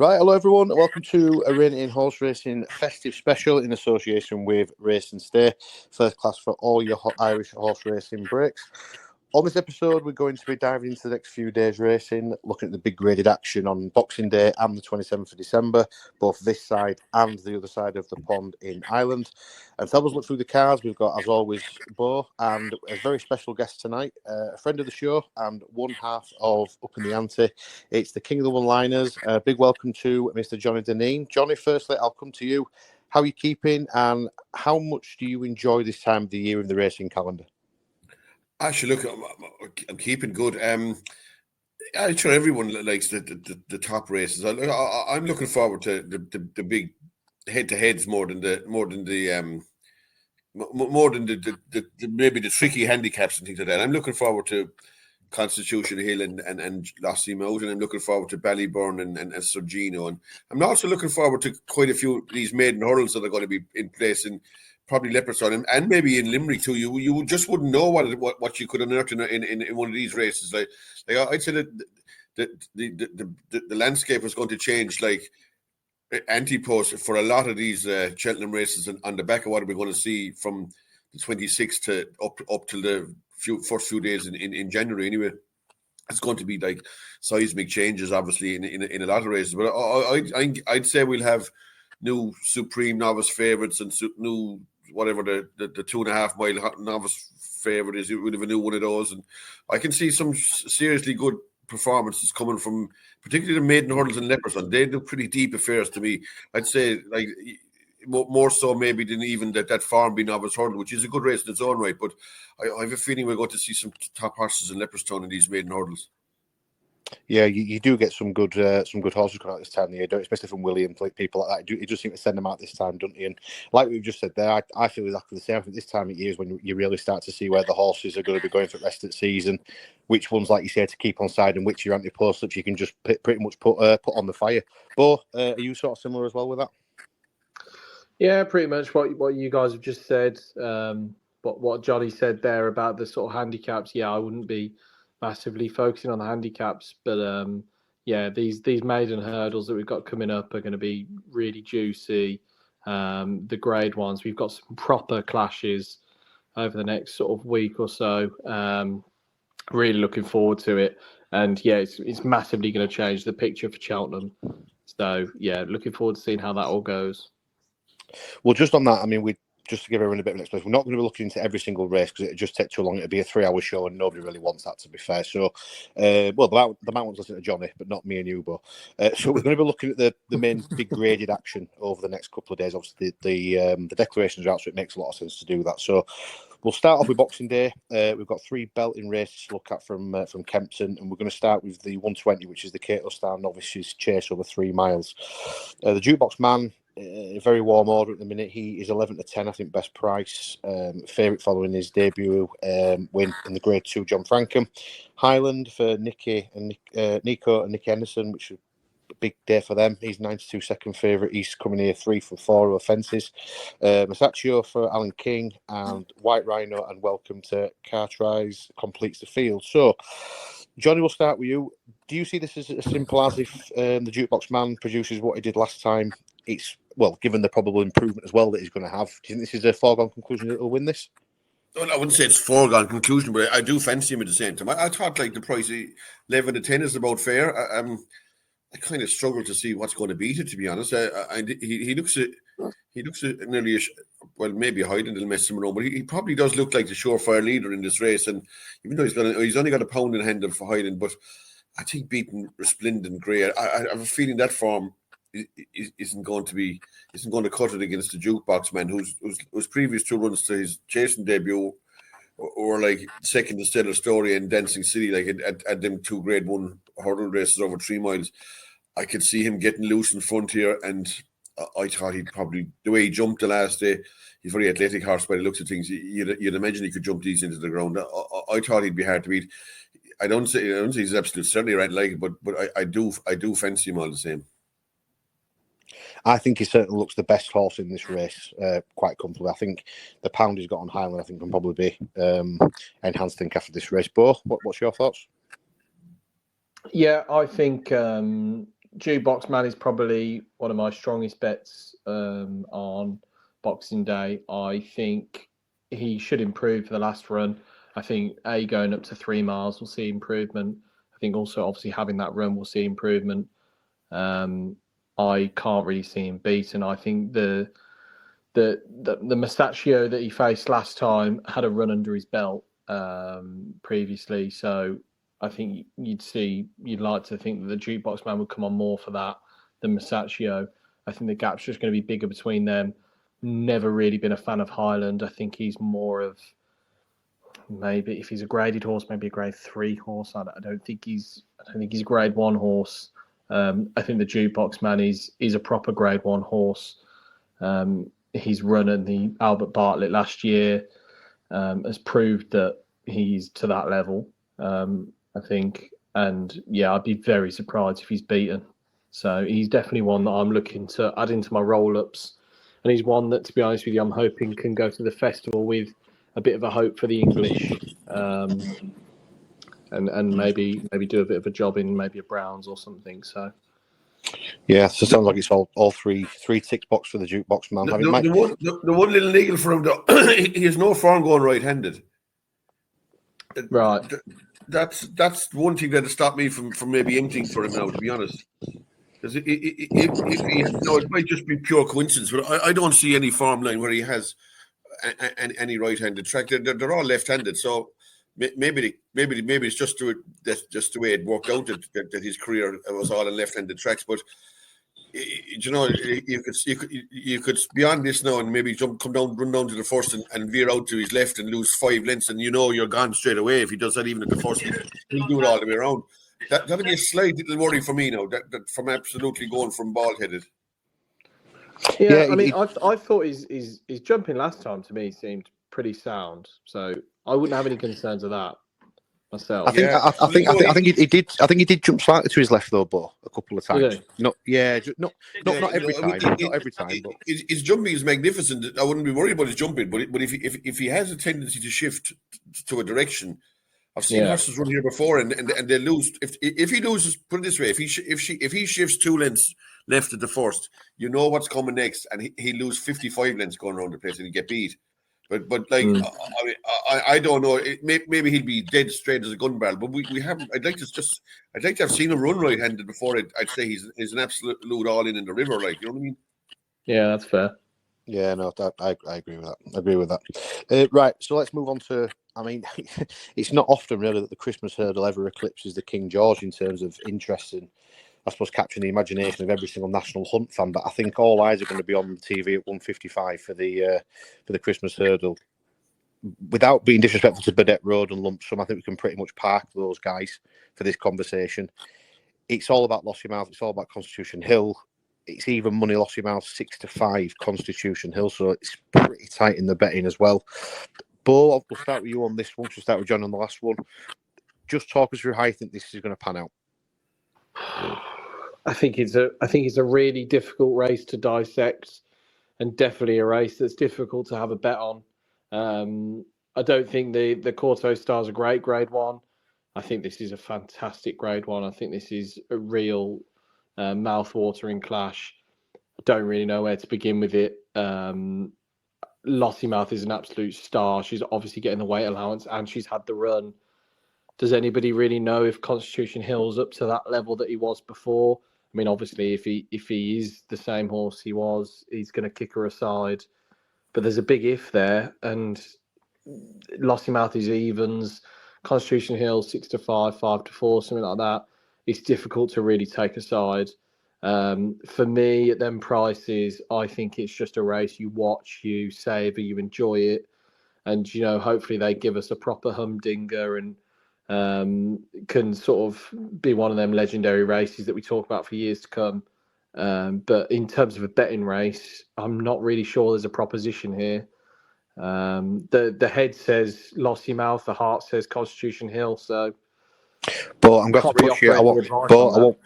Right, hello everyone. Welcome to a Rein in Horse Racing festive special in association with Race and Stay, first class for all your Irish horse racing breaks. On this episode, we're going to be diving into the next few days racing, looking at the big graded action on Boxing Day and the 27th of December, both this side and the other side of the pond in Ireland. And to help us look through the cards, we've got, as always, Bo, and a very special guest tonight, a friend of the show and one half of Up in the Ante. It's the King of the One-Liners. Big welcome to Mr. Johnny Dineen. Johnny, firstly, I'll come to you. How are you keeping, and how much do you enjoy this time of the year in the racing calendar? Actually, look, I'm keeping good. I'm sure everyone likes the top races. I'm looking forward to the big head-to-heads more than the maybe the tricky handicaps and things like that. I'm looking forward to Constitution Hill and Lossiemouth, and I'm looking forward to Ballyburn and Sir Gino, and I'm also looking forward to quite a few of these maiden hurdles that are going to be in place in probably Leopardstown and maybe in Limerick too. You just wouldn't know what you could unearth in one of these races. Like I'd say that the landscape was going to change, like anti-post for a lot of these Cheltenham races, and on the back of what we're going to see from the 26th to up till the first few days in January anyway. It's going to be like seismic changes, obviously, in a lot of races. But I'd say we'll have new supreme novice favourites and new whatever the 2.5 mile novice favourite is. We'll have a new one of those, and I can see some seriously good performances coming from particularly the maiden hurdles and Leopardstown. They do pretty deep affairs to me. I'd say like more so maybe than even that Formby novice hurdle, which is a good race in its own right. But I have a feeling we're going to see some top horses in Leopardstown in these maiden hurdles. Yeah, you do get some good horses coming out this time of year, especially from Williams, like people like that. You just seem to send them out this time, don't you? And like we've just said there, I feel exactly the same. I think this time of year is when you really start to see where the horses are going to be going for the rest of the season, which ones, like you say, to keep on side and which your anti-post slips you can just pretty much put on the fire. Bo, are you sort of similar as well with that? Yeah, pretty much what you guys have just said. But what Johnny said there about the sort of handicaps, yeah, I wouldn't be massively focusing on the handicaps, but yeah, these maiden hurdles that we've got coming up are going to be really juicy. The grade ones, we've got some proper clashes over the next sort of week or so. Really looking forward to it, and yeah, it's massively going to change the picture for Cheltenham. So yeah, looking forward to seeing how that all goes. Well, just on that, I mean, just to give everyone a bit of an explanation, we're not going to be looking into every single race because it'd just take too long. It'd be a 3-hour show, and nobody really wants that, to be fair. So, well, the man wants to listen to Johnny, but not me and you, Bo. So we're going to be looking at the main big graded action over the next couple of days. Obviously, the declarations are out, so it makes a lot of sense to do that. So we'll start off with Boxing Day. We've got 3 belting races to look at from Kempton, and we're going to start with the 120, which is the Leopardstown novices chase over 3 miles. The Jukebox Man, very warm order at the minute. He is 11 to 10, I think, best price. Favourite following his debut win in the Grade 2, John Frankham. Highland for Nico and Nick Henderson, which is a big day for them. He's 92 second favourite. He's coming here 3 from 4 offences. Masaccio for Alan King, and White Rhino and Welcome to Cartwright completes the field. So, Johnny, we'll start with you. Do you see this as simple as if the Jukebox Man produces what he did last time? It's, well, given the probable improvement as well that he's going to have, do you think this is a foregone conclusion that he'll win this? Well, I wouldn't say it's foregone conclusion, but I do fancy him at the same time. I thought like the price 11 to 10 is about fair. I kind of struggle to see what's going to beat it, to be honest. He looks nearly maybe hiding a little mess him around, but he probably does look like the surefire leader in this race. And even though he's only got a pound in hand of hiding, but I think beating Resplendent Grey, I have a feeling that form isn't going to cut it against the Jukebox Man, whose previous 2 runs to his chasing debut were like second to Stellar Story and Dancing City, like at them 2 Grade 1 hurdle races over 3 miles. I could see him getting loose in front here, and I thought he'd probably, the way he jumped the last day, he's a very athletic horse by the looks of things. You'd imagine he could jump these into the ground. I thought he'd be hard to beat. I don't say he's absolutely certainly right like it, but I do fancy him all the same. I think he certainly looks the best horse in this race, quite comfortably. I think the pound he's got on Highland, I think, can probably be enhanced, after this race. Bo, what's your thoughts? Yeah, I think Jukebox Man is probably one of my strongest bets on Boxing Day. I think he should improve for the last run. I think going up to 3 miles will see improvement. I think also obviously having that run will see improvement. I can't really see him beaten. I think the Mustachio that he faced last time had a run under his belt previously, so I think you'd like to think that the Jukebox Man would come on more for that than Mustachio. I think the gap's just going to be bigger between them. Never really been a fan of Highland. I think he's more of maybe if he's a graded horse, maybe a grade 3 horse. I don't think he's a grade 1 horse. I think the Jukebox Man is a proper grade 1 horse. He's run at the Albert Bartlett last year, has proved that he's to that level. I think, and yeah, I'd be very surprised if he's beaten. So he's definitely one that I'm looking to add into my roll-ups, and he's one that, to be honest with you, I'm hoping can go to the festival with a bit of a hope for the English, and maybe do a bit of a job in maybe a Browns or something. So yeah, so it sounds like it's all three tick box for the Jukebox Man. The one little niggle for him though, he has no form going right-handed. Right. That's one thing that has stopped me from maybe emptying for him now, to be honest. Because if it might just be pure coincidence, but I don't see any farm line where he has any right-handed track. They're all left-handed, so maybe it's just the way it worked out that his career was all in left-handed tracks. But you know, you could beyond this now and maybe run down to the first and veer out to his left and lose 5 lengths, and you know you're gone straight away if he does that. Even at the first, he'll do it all the way around. That'll be a slight little worry for me now. That from absolutely going from bald-headed. Yeah, I mean, I thought his jumping last time to me seemed pretty sound, so I wouldn't have any concerns of that myself. I think he did. I think he did jump slightly to his left though, but a couple of times. Not every time. Not every time. But his jumping is magnificent. I wouldn't be worried about his jumping, but if he has a tendency to shift to a direction, I've seen horses run here before, and they lose. If he loses, put it this way: if he shifts 2 lengths left at the first, you know what's coming next, and he lose 55 lengths going around the place, and he get beat. But like I don't know. Maybe he'll be dead straight as a gun barrel. But we haven't. I'd like to have seen him run right-handed before I'd say he's an absolute all in the river. Like, you know what I mean? Yeah, that's fair. Yeah, no, I agree with that. Right, so let's move on to. I mean, it's not often really that the Christmas hurdle ever eclipses the King George in terms of interest and, I suppose, capturing the imagination of every single national hunt fan. But I think all eyes are going to be on the TV at 1:55 for the Christmas hurdle. Without being disrespectful to Burdett Road and Lump Sum, I think we can pretty much park those guys for this conversation. It's all about Lossiemouth. It's all about Constitution Hill. It's even money Lossiemouth 6-5 Constitution Hill, so it's pretty tight in the betting as well. Bo, we'll start with you on this one. We'll start with John on the last one. Just talk us through how you think this is going to pan out. I think it's a really difficult race to dissect, and definitely a race that's difficult to have a bet on. I don't think the Corto Star's a great grade 1. I think this is a fantastic grade 1. I think this is a real mouth-watering clash. I don't really know where to begin with it. Lossiemouth is an absolute star. She's obviously getting the weight allowance and she's had the run. Does anybody really know if Constitution Hill's up to that level that he was before? I mean, obviously, if he is the same horse he was, he's going to kick her aside. But there's a big if there, and Lossiemouth is evens. Constitution Hill 6-5, 5-4, something like that. It's difficult to really take aside. For me, at them prices, I think it's just a race you watch, you savour, you enjoy it, and hopefully they give us a proper humdinger and can sort of be one of them legendary races that we talk about for years to come. But in terms of a betting race, I'm not really sure there's a proposition here. The head says Lossiemouth, the heart says Constitution Hill. So, but I'm going to push you. I want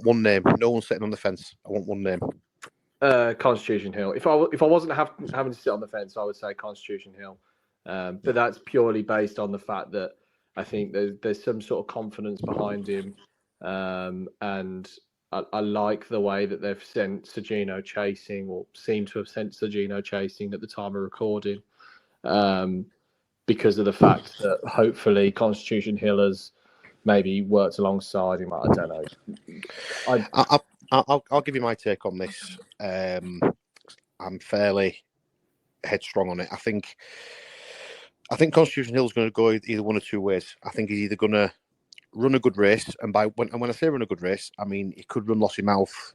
one name. No one's sitting on the fence. I want one name. Constitution Hill. If I wasn't having to sit on the fence, I would say Constitution Hill. But that's purely based on the fact that I think there's some sort of confidence behind him, and I like the way that they've sent Sir Gino chasing, or seem to have sent Sir Gino chasing at the time of recording, because of the fact that hopefully Constitution Hill has maybe worked alongside him. I don't know. I'll give you my take on this. I'm fairly headstrong on it. I think Constitution Hill's going to go either one or two ways. I think he's either going to run a good race, and when I say run a good race, I mean he could run Lossiemouth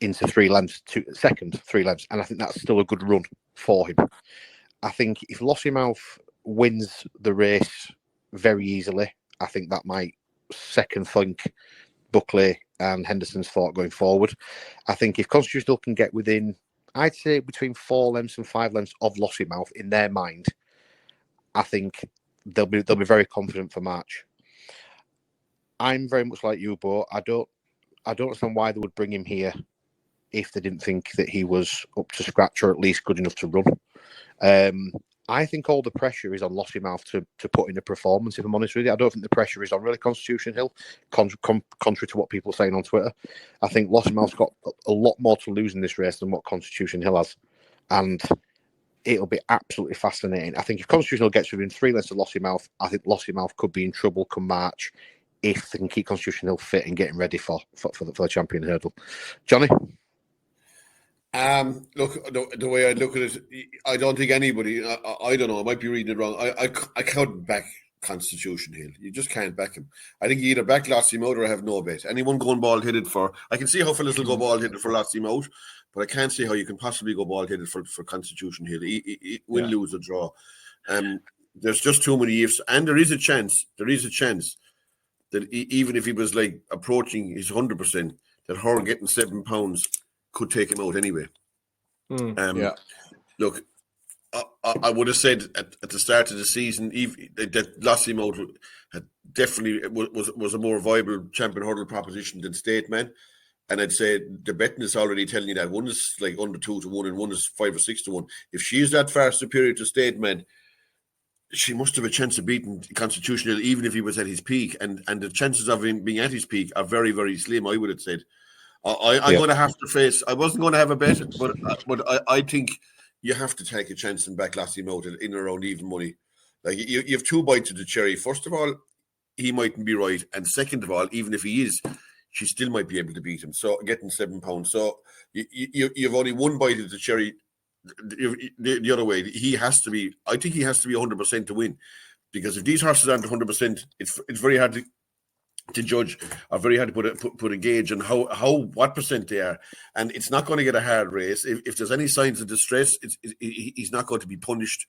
into 3 lengths, second 3 lengths, and I think that's still a good run for him. I think if Lossiemouth wins the race very easily, I think that might second think Buckley and Henderson's thought going forward. I think if Constitution Hill can get within, I'd say between 4 lengths and 5 lengths of Lossiemouth in their mind, I think they'll be very confident for March. I'm very much like you, Bo. I don't understand why they would bring him here if they didn't think that he was up to scratch or at least good enough to run. I think all the pressure is on Lossiemouth to put in a performance, if I'm honest with you. I don't think the pressure is on really Constitution Hill, contrary to what people are saying on Twitter. I think Lossiemouth's got a lot more to lose in this race than what Constitution Hill has. And it'll be absolutely fascinating. I think if Constitution Hill gets within 3 lengths of Lossiemouth, I think Lossiemouth could be in trouble come March if they can keep Constitution Hill fit and getting ready for the champion hurdle. Johnny? Look, the way I look at it, I don't think anybody, I don't know, I might be reading it wrong. I can't back Constitution Hill. You just can't back him. I think you either back Lossiemouth or have no bet. Anyone going bald-headed for, I can see how fellas will go bald-headed for Lossiemouth, but I can't see how you can possibly go bald-headed for Constitution Hill. Win, lose, or draw. There's just too many ifs, and there is a chance that even if he was like approaching his 100%, that her getting £7 could take him out anyway. Look, I would have said at the start of the season that Lossiemouth had definitely was a more viable champion hurdle proposition than Stateman. And I'd say the betting is already telling you that one is like under 2 to 1 and one is 5 or 6 to 1. If she's that far superior to Stateman, she must have a chance of beating Constitution Hill even if he was at his peak. And the chances of him being at his peak are very, very slim, I would have said. I'm going to have to face. I wasn't going to have a bet, but I think you have to take a chance and back Lossiemouth in around even money. Like you have 2 bites of the cherry. First of all, he mightn't be right, and second of all, even if he is, she still might be able to beat him. So getting £7. So you've only 1 bite of the cherry. The other way, he has to be. I think he has to be 100% to win, because if these horses aren't 100%, it's very hard to judge, are very hard to put a gauge on what percent they are, and it's not going to get a hard race. If there's any signs of distress, he's not going to be punished.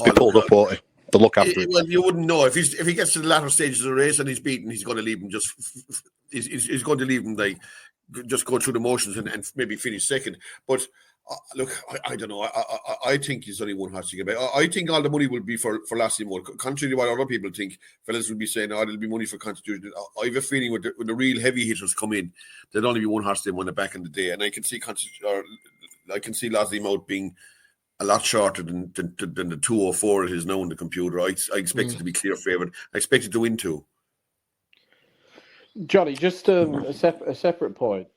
Be pulled up, won't he? To look after it. Well, you wouldn't know if he gets to the latter stages of the race and he's beaten. He's going to leave him he's going to leave him like just go through the motions and maybe finish second. But look, I don't know. I think he's only one horse to get back. I think all the money will be for Lossiemouth. Contrary to what other people think, fellas will be saying, there'll be money for Constitution. I have a feeling when the real heavy hitters come in, there'll only be one horse they won it back in the day. And I can see Lossiemouth being a lot shorter than the 204 it is now in the computer. I expect it to be clear favourite. I expect it to win 2. Johnny, just a separate point.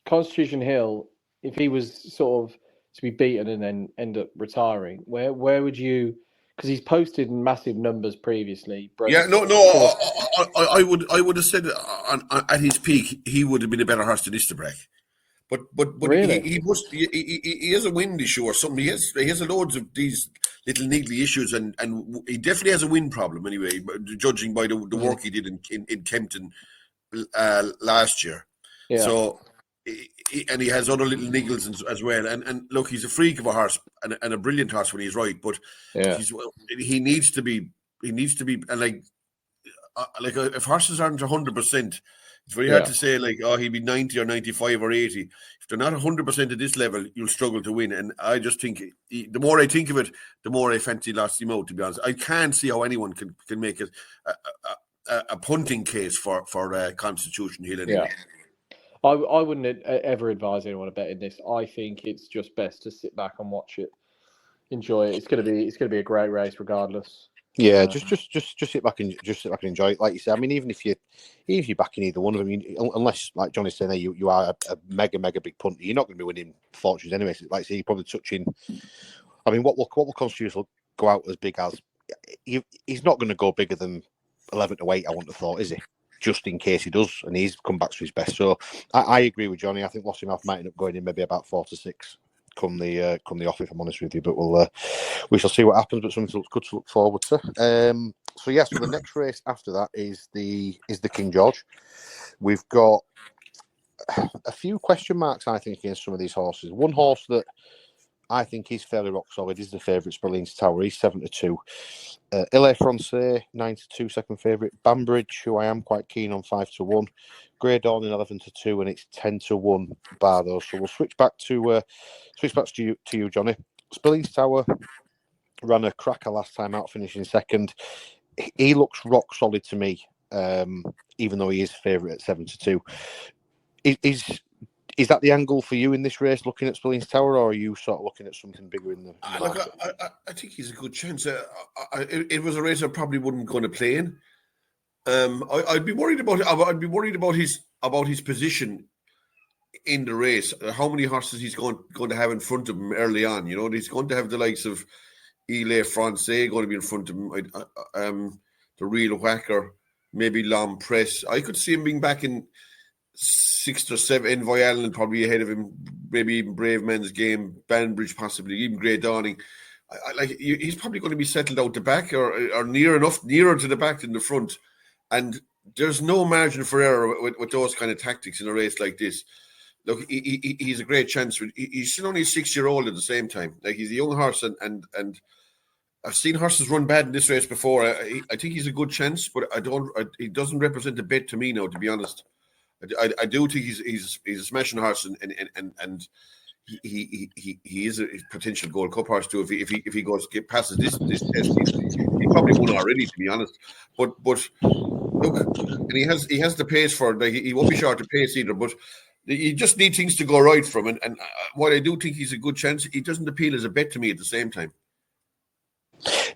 Constitution Hill, if he was sort of to be beaten and then end up retiring, where would you? Because he's posted massive numbers previously. I would have said at his peak he would have been a better horse than Isterbrak. But really? he has a wind issue or something. He has loads of these little niggly issues, and he definitely has a wind problem anyway, judging by the work he did in Kempton last year. Yeah. So, and he has other little niggles as well. And look, he's a freak of a horse and a brilliant horse when he's right. But he needs to be, and like if horses aren't 100%. It's very hard to say, like, he'd be 90 or 95 or 80. If they're not 100% at this level, you'll struggle to win. And I just think, the more I think of it, the more I fancy Lossiemouth, to be honest. I can't see how anyone can make it a punting case for Constitution Hill anyway. Yeah. I wouldn't ever advise anyone to bet in this. I think it's just best to sit back and watch it, enjoy it. It's going to be a great race regardless. Yeah, just sit back and enjoy it. Like you said, I mean, even if you're backing either one of them, unless like Johnny's saying, there, you are a mega big punter, you're not going to be winning fortunes anyway. So, like I say, you're probably touching. I mean, what will Constitution go out as big as? He's not going to go bigger than 11 to 8. I wouldn't have thought, is he? Just in case he does, and he's come back to his best. So I agree with Johnny. I think Lossiemouth might end up going in maybe about 4 to 6 come the off, if I'm honest with you. But we shall see what happens. But something good to look forward to. So the next race after that is the King George. We've got a few question marks, I think, against some of these horses. One horse that I think he's fairly rock solid is the favourite, Spillings Tower. He's 7 to 2. Ile Francais 9 to 2, second favourite. Banbridge, who I am quite keen on, 5 to 1. Grey Dawn in 11 to 2, and it's 10 to 1 bar those. So we'll switch back to you, Johnny. Spillings Tower ran a cracker last time out, finishing second. He looks rock solid to me, even though he is favourite at 7 to 2. Is that the angle for you in this race, looking at Spillings Tower, or are you sort of looking at something bigger in the market? I think he's a good chance. It was a race I probably wouldn't going to play in. I'd be worried about it. I'd be worried about his position in the race. How many horses he's going to have in front of him early on? You know, he's going to have the likes of Ile Francais going to be in front of him. The Real Whacker, maybe Long Press. I could see him being back in 6th or 7th, Envoy Allen probably ahead of him, maybe even Brave Man's Game, Banbridge possibly, even Grey Dawning. He's probably going to be settled out the back or nearer to the back than the front. And there's no margin for error with those kind of tactics in a race like this. Look, he's a great chance. He's still only a 6-year-old at the same time. Like, he's a young horse, and I've seen horses run bad in this race before. I think he's a good chance, but he doesn't represent a bet to me now, to be honest. I do think he's a smashing horse, and he is a potential Gold Cup horse too. If he passes this test, he probably won already, to be honest. But look, and he has the pace for it. Like, he won't be short of pace either. But you just need things to go right from him. And while I do think he's a good chance, he doesn't appeal as a bet to me at the same time.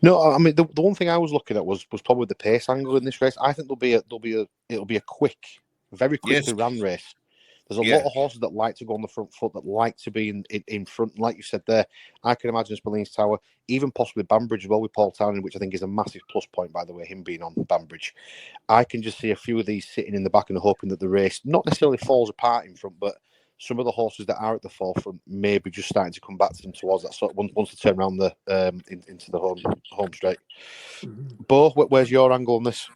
No, I mean the one thing I was looking at was probably the pace angle in this race. I think it'll be a quick, very quickly ran race. There's a lot of horses that like to go on the front foot, that like to be in front. Like you said there, I can imagine Spillings Tower, even possibly Banbridge as well with Paul Townend, which I think is a massive plus point, by the way, him being on Banbridge. I can just see a few of these sitting in the back and hoping that the race not necessarily falls apart in front, but some of the horses that are at the forefront maybe just starting to come back to them towards that sort of once they turn around into the home straight. Bo, where's your angle on this?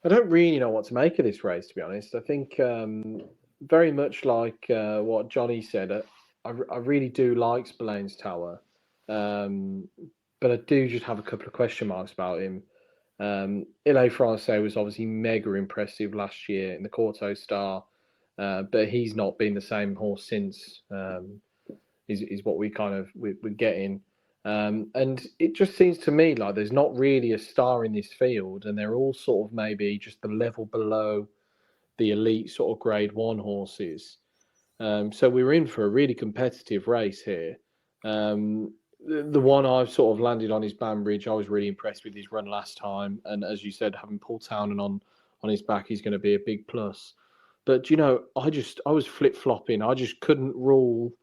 I don't really know what to make of this race, to be honest. I think very much like what Johnny said, I really do like Spillane Tower, but I do just have a couple of question marks about him. Ile Francais was obviously mega impressive last year in the Quarto Star, but he's not been the same horse since, is what we're getting. And it just seems to me like there's not really a star in this field, and they're all sort of maybe just the level below the elite sort of grade 1 horses. So we're in for a really competitive race here. The one I've sort of landed on is Banbridge. I was really impressed with his run last time, and as you said, having Paul Townend on his back, he's going to be a big plus. But I was flip-flopping. I just couldn't rule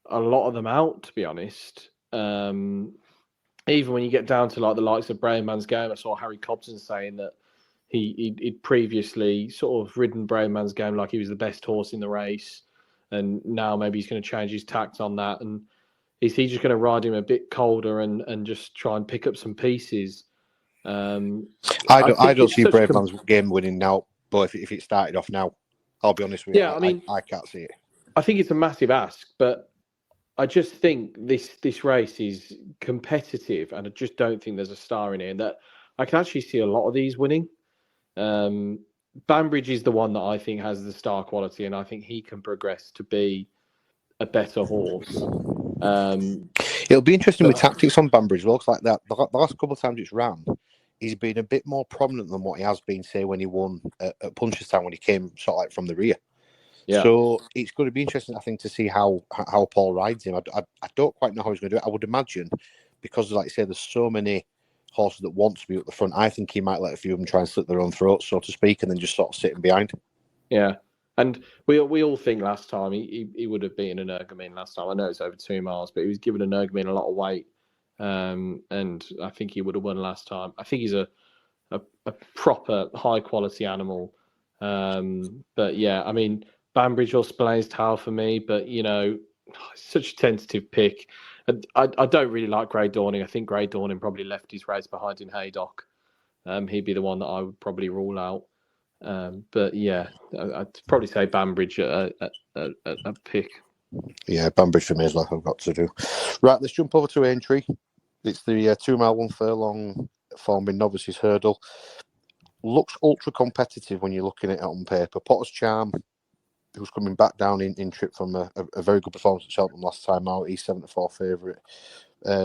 a lot of them out, to be honest. Even when you get down to like the likes of Brave Man's Game, I saw Harry Cobson saying that he'd previously sort of ridden Brave Man's Game like he was the best horse in the race, and now maybe he's going to change his tact on that. And is he just going to ride him a bit colder and just try and pick up some pieces? I don't see Brave Man's Game winning now, but if it started off now, I'll be honest with you. I can't see it. I think it's a massive ask, but I just think this race is competitive, and I just don't think there's a star in here. That I can actually see a lot of these winning. Banbridge is the one that I think has the star quality, and I think he can progress to be a better horse. It'll be interesting with tactics on Banbridge as well, because like that, the last couple of times it's ran, he's been a bit more prominent than what he has been, say, when he won at Punchestown, when he came sort of like from the rear. Yeah. So it's going to be interesting, I think, to see how Paul rides him. I don't quite know how he's going to do it. I would imagine, because, like you say, there's so many horses that want to be at the front. I think he might let a few of them try and slit their own throats, so to speak, and then just sort of sitting behind. Yeah. And we all think last time he would have beaten an Ergamine last time. I know it's over 2 miles, but he was giving an Ergamine a lot of weight. And I think he would have won last time. I think he's a proper high quality animal. But yeah, I mean, Banbridge or Spillane's Towel for me, but such a tentative pick. I don't really like Grey Dawning. I think Grey Dawning probably left his race behind in Haydock. He'd be the one that I would probably rule out. But yeah, I'd probably say Banbridge a pick. Yeah, Banbridge for me is like I've got to do. Right, let's jump over to Aintree. It's the 2 mile 1 furlong Formby novices hurdle. Looks ultra competitive when you're looking at it on paper. Potter's Charm, who's coming back down in trip from a very good performance at Cheltenham last time out. He's 7-4 favourite.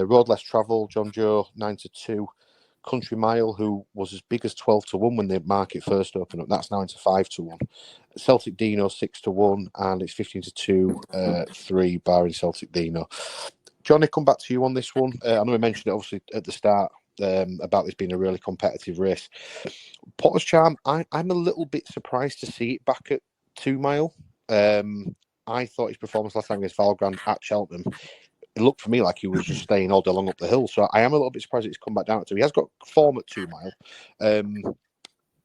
Road Less Travel, John Joe 9-2. Country Mile, who was as big as 12-1 when the market first opened up, that's now into 5-1. Celtic Dino 6-1, and it's 15-2, 3 barring Celtic Dino. Johnny, come back to you on this one. I know we mentioned it obviously at the start about this being a really competitive race. Potter's Charm, I'm a little bit surprised to see it back at 2 mile. I thought his performance last time against Valgrand at Cheltenham, it looked for me like he was just staying all day long up the hill. So I am a little bit surprised it's come back down to. He has got form at 2 mile.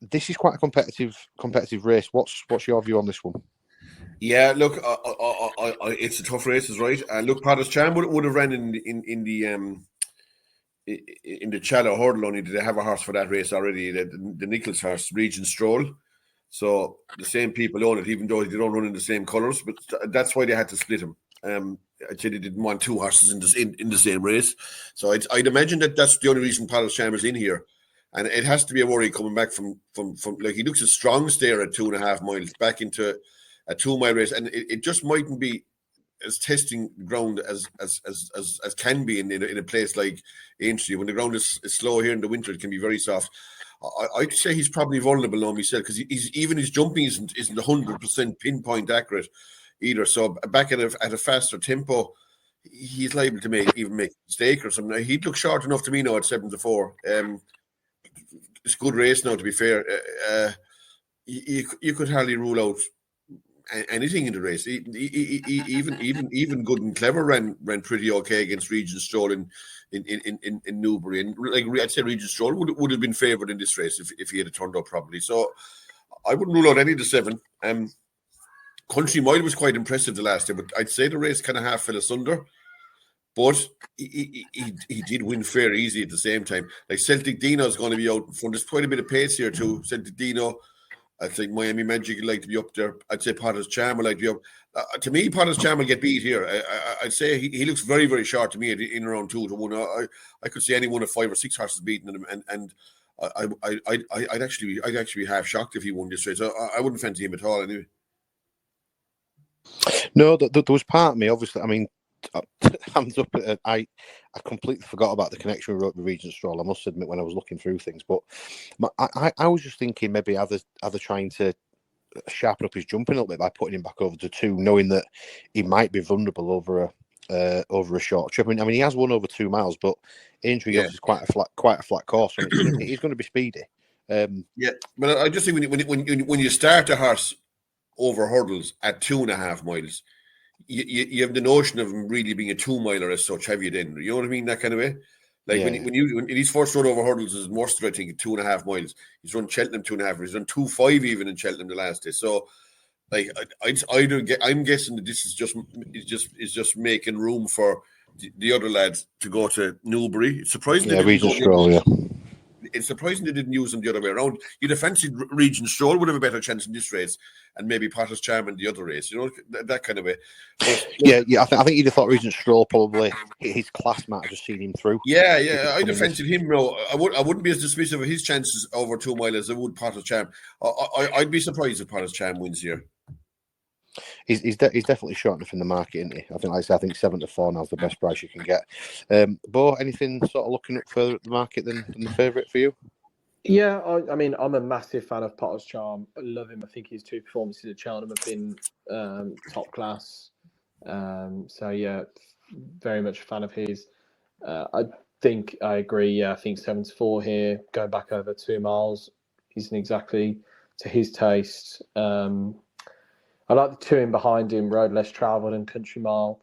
This is quite a competitive race. What's your view on this one? Yeah, look, it's a tough race, is right. Look, Potter's Charm would have ran in the Challow hurdle. Only did they have a horse for that race already? The Nichols horse, Regent Stroll. So the same people own it, even though they don't run in the same colours. But that's why they had to split him. I'd say they didn't want 2 horses in the same race. So I'd imagine that's the only reason Potter's Charm is in here. And it has to be a worry coming back from like, he looks a strong stare at 2.5 miles back into a 2 mile race. And it just mightn't be as testing ground as can be in a place like Aintree. When the ground is slow here in the winter, it can be very soft. I'd say he's probably vulnerable now myself, because even his jumping isn't 100% pinpoint accurate either. So back at a faster tempo, he's liable to make a mistake or something. He'd look short enough to me now at 7-4. It's a good race now, to be fair. You could hardly rule out anything in the race. Even Good and Clever ran pretty okay against Regent Stroll in Newbury, and like I'd say Regent Stroll would have been favoured in this race if he had turned up properly. So I wouldn't rule out any of the 7. Country Mile was quite impressive the last day, but I'd say the race kind of half fell asunder. But he did win fair easy at the same time. Like Celtic Dino is going to be out in front. There's quite a bit of pace here too. Celtic Dino, I think Miami Magic would like to be up there. I'd say Potter's Charm would like to be up. To me, Potter's Charm will get beat here. I'd say he looks very, very short to me in around 2-1. I could see any one of 5 or 6 horses beating him, and I'd actually be half shocked if he won this race. So I wouldn't fancy him at all anyway. No, there was part of me, obviously. I mean, hands up, I completely forgot about the connection we wrote with Regent Stroll, I must admit, when I was looking through things. But I was just thinking maybe either trying to sharpen up his jumping a little bit by putting him back over to 2, knowing that he might be vulnerable over a short trip. I mean, he has won over 2 miles, but Aintree is quite a flat course, and he's going to be speedy. Yeah, but I just think when you start a horse over hurdles at 2.5 miles, you have the notion of him really being a 2 miler as such, have you then? You know what I mean? That kind of way. Like when he's first run over hurdles is Worcester, I think, at 2.5 miles. He's run Cheltenham 2.5. He's run 2.5 even in Cheltenham the last day. So, like, I'm guessing that this is just making room for the other lads to go to Newbury. It's surprising. Regent Stroll. Yeah. It's surprising they didn't use them the other way around. You'd have fancied Regent Stroll would have a better chance in this race, and maybe Potter's Charm in the other race. You know, that kind of way. But, I think you'd have thought Regent Stroll probably his class might have just seen him through. Yeah. I'd have fancied him. No, I wouldn't be as dismissive of his chances over 2 mile as I would Potter's Charm. I'd be surprised if Potter's Charm wins here. He's definitely short enough in the market, isn't he? I think 7-4 now is the best price you can get. Bo, anything sort of looking up further at the market than the favourite for you? Yeah, I mean, I'm a massive fan of Potter's Charm. I love him. I think his 2 performances at Cheltenham have been top class. So yeah, very much a fan of his. think I agree. Yeah, I think 7-4 here, going back over 2 miles isn't exactly to his taste. I like the two in behind him, Road Less Travelled and Country Mile.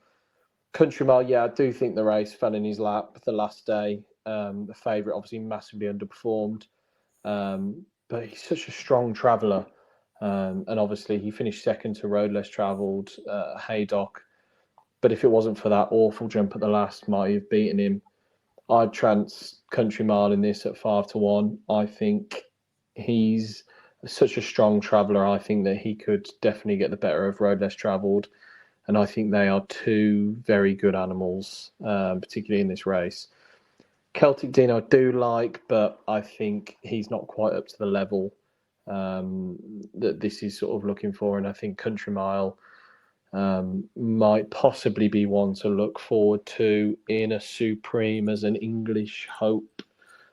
Country Mile, yeah, I do think the race fell in his lap the last day. The favourite obviously massively underperformed, but he's such a strong traveller. And obviously he finished second to Road Less Travelled, Haydock. But if it wasn't for that awful jump at the last, might have beaten him. I'd trance Country Mile in this at 5-1. I think he's such a strong traveller. I think that he could definitely get the better of Road Less Travelled. And I think they are two very good animals, particularly in this race. Celtic Dean I do like, but I think he's not quite up to the level that this is sort of looking for. And I think Country Mile might possibly be one to look forward to in a Supreme as an English hope.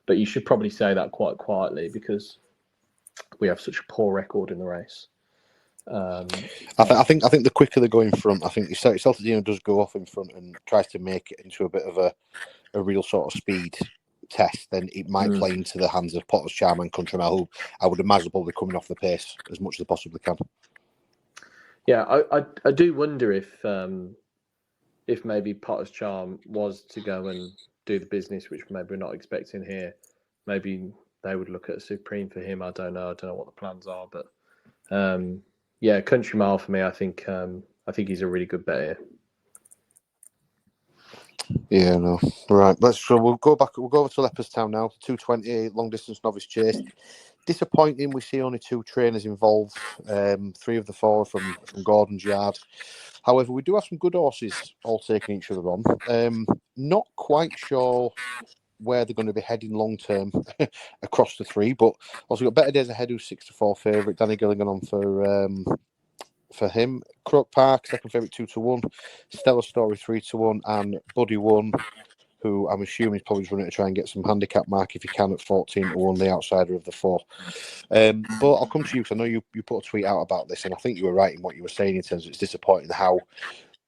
But you should probably say that quite quietly because we have such a poor record in the race. I think the quicker they go in front, I think Celtic Dino does go off in front and tries to make it into a bit of a real sort of speed test, then it might play into the hands of Potter's Charm and Country Mile, who I would imagine will be coming off the pace as much as they possibly can. Yeah, I do wonder if maybe Potter's Charm was to go and do the business, which maybe we're not expecting here. Maybe they would look at a Supreme for him. I don't know what the plans are, but yeah, Country Mile for me. I think he's a really good bet here. Yeah, no, right. We'll go over to Leopardstown now. 2:20 long distance novice chase. Disappointing. We see only 2 trainers involved. 3 of the 4 from Gordon's yard. However, we do have some good horses all taking each other on. Not quite sure where they're going to be heading long term across the 3, but also got Better Days Ahead, who's 6-4 favourite. Danny Gilligan on for him. Croke Park, second favourite, 2-1. Stellar Story, 3-1, and Buddy One, who I'm assuming is probably just running to try and get some handicap mark if he can at 14-1, the outsider of the 4. But I'll come to you because I know you put a tweet out about this, and I think you were right in what you were saying in terms of it's disappointing how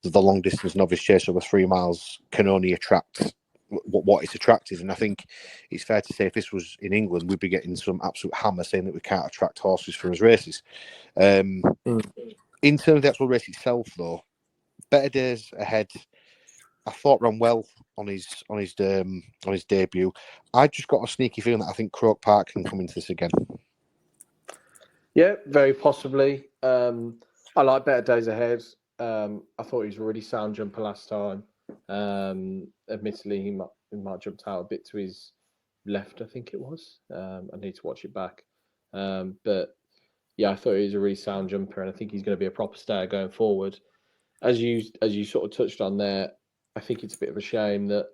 the long distance novice chase over 3 miles can only attract what it's attracted. And I think it's fair to say if this was in England, we'd be getting some absolute hammer saying that we can't attract horses for his races. In terms of the actual race itself, though, Better Days Ahead, I thought ran well on his debut. I just got a sneaky feeling that I think Croke Park can come into this again. Yeah, very possibly. I like Better Days Ahead. I thought he was a really sound jumper last time. Admittedly, he might have jumped out a bit to his left, I think it was. I need to watch it back. But yeah, I thought he was a really sound jumper, and I think he's going to be a proper stayer going forward. As you sort of touched on there, I think it's a bit of a shame that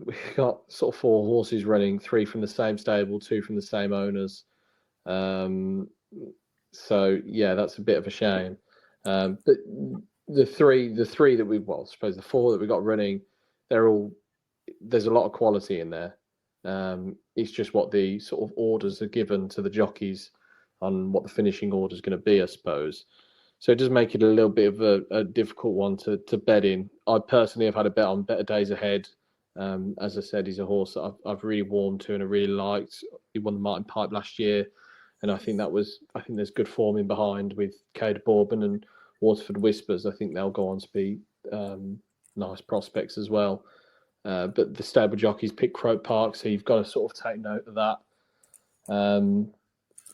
we've got sort of 4 horses running, 3 from the same stable, 2 from the same owners. So yeah, that's a bit of a shame. But the three that I suppose the 4 that we got running, there's a lot of quality in there. It's just what the sort of orders are given to the jockeys on what the finishing order is going to be, I suppose. So it does make it a little bit of a difficult one to bet in. I personally have had a bet on Better Days Ahead. As I said, he's a horse that I've really warmed to and I really liked. He won the Martin Pipe last year, and I think there's good form in behind with Cade Bourbon and Waterford Whispers. I think they'll go on to be nice prospects as well. But the stable jockeys pick Croke Park, so you've got to sort of take note of that.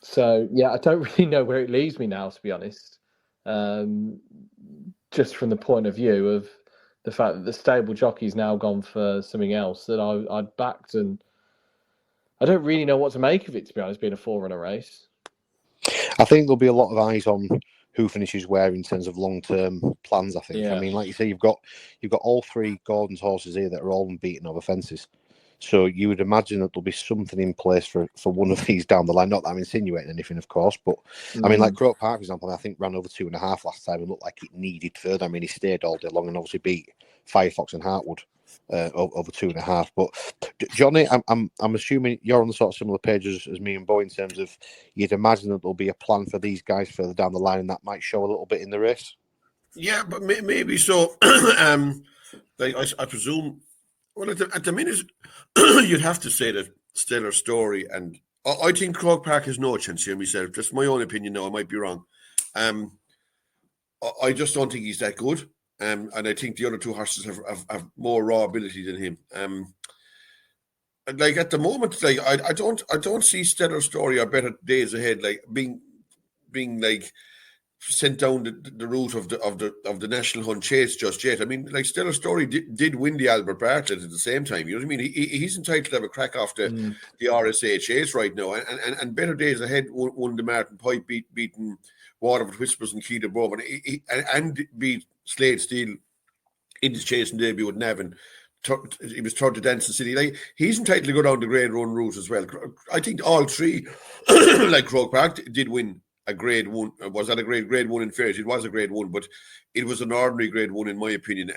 So yeah, I don't really know where it leaves me now, to be honest. Just from the point of view of the fact that the stable jockey's now gone for something else that I'd backed, and I don't really know what to make of it, to be honest, being a 4-runner race. I think there'll be a lot of eyes on who finishes where in terms of long-term plans, I think. Yeah. I mean, like you say, you've got all 3 Gordon's horses here that are all unbeaten over fences. So you would imagine that there'll be something in place for one of these down the line. Not that I'm insinuating anything, of course, but I mean, like Croke Park, for example, I think ran over 2.5 last time and looked like it needed further. I mean, he stayed all day long and obviously beat Firefox and Hartwood over 2.5. But Johnny, I'm assuming you're on the sort of similar page as me and Bo in terms of you'd imagine that there'll be a plan for these guys further down the line, and that might show a little bit in the race. Yeah, but maybe so. I presume Well, at the minute, you'd have to say that Stellar Story, and I think Croke Park has no chance here myself. Just my own opinion now, I might be wrong. I just don't think he's that good. And I think the other two horses have more raw ability than him. Like at the moment, like I don't see Stellar Story or Better Days Ahead like being like sent down the route of the National Hunt Chase just yet. I mean, like Stellar Story did win the Albert Bartlett at the same time. You know what I mean? He's entitled to have a crack off the RSA Chase right now. And Better Days Ahead won the Martin Pipe, beating Waterford Whispers and Keita Bove, and beat Slade Steele in his chasing debut with Navan. He was third to Dancing City. Like he's entitled to go down the grade run route as well. I think all three, like Croke Park, did win a grade one. Was that a grade one in fairness? It was a grade one, but it was an ordinary grade one in my opinion.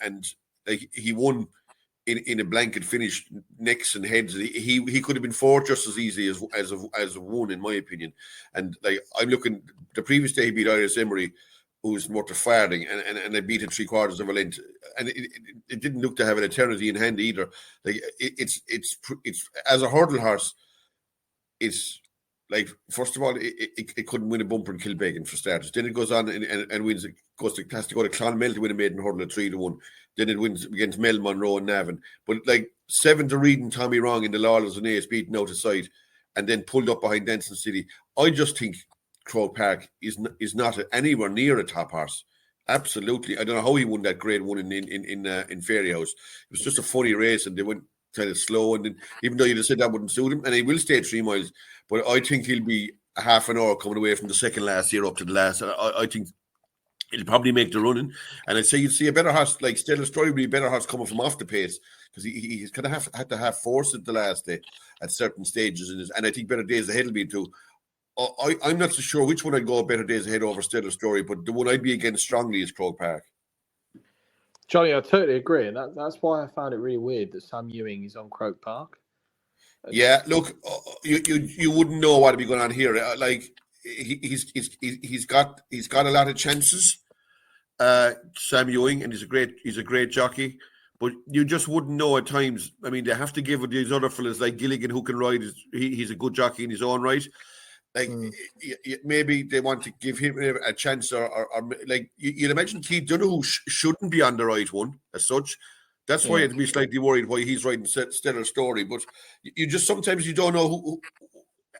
And like he won in a blanket finish, necks and heads. He could have been fourth just as easy as a one in my opinion. And like I'm looking, the previous day he beat Iris Emery, who was more to farthing, and they beat it 3/4 of a length, and it didn't look to have an eternity in hand either. Like it's as a hurdle horse, it's like first of all it couldn't win a bumper in Kilbeggan for starters. Then it goes on and wins. It has to go to Clonmel to win a maiden hurdle at 3-1. Then it wins against Mel Monroe and Navan. But like 7 to Reed and Tommy Wrong in the Lawlers and Ace beaten out of sight, and then pulled up behind Denson City. I just think Croke Park is not anywhere near a top horse. Absolutely, I don't know how he won that grade one in Fairy House. It was just a funny race, and they went kind of slow. And then, even though you'd have said that wouldn't suit him, and he will stay 3 miles, but I think he'll be a half an hour coming away from the second last year up to the last. I think he'll probably make the running, and I'd say you'd see a better horse like Stellar Story would be a better horse coming from off the pace because he's kind of had to have force at the last day at certain stages in his, and I think Better Days Ahead will be too. I'm not so sure which one I'd go Better Days Ahead over Stellar Story, but the one I'd be against strongly is Croke Park. Johnny, I totally agree, and that's why I found it really weird that Sam Ewing is on Croke Park. Yeah, look, you wouldn't know what would be going on here. Like he's got a lot of chances, Sam Ewing, and he's a great jockey. But you just wouldn't know at times. I mean, they have to give these other fellas like Gilligan who can ride. He's a good jockey in his own right. Like maybe they want to give him a chance, or like you'd imagine Keith Donoghue shouldn't be on the right one as such. That's why I'd be slightly worried why he's riding Stellar Story. But you just sometimes you don't know who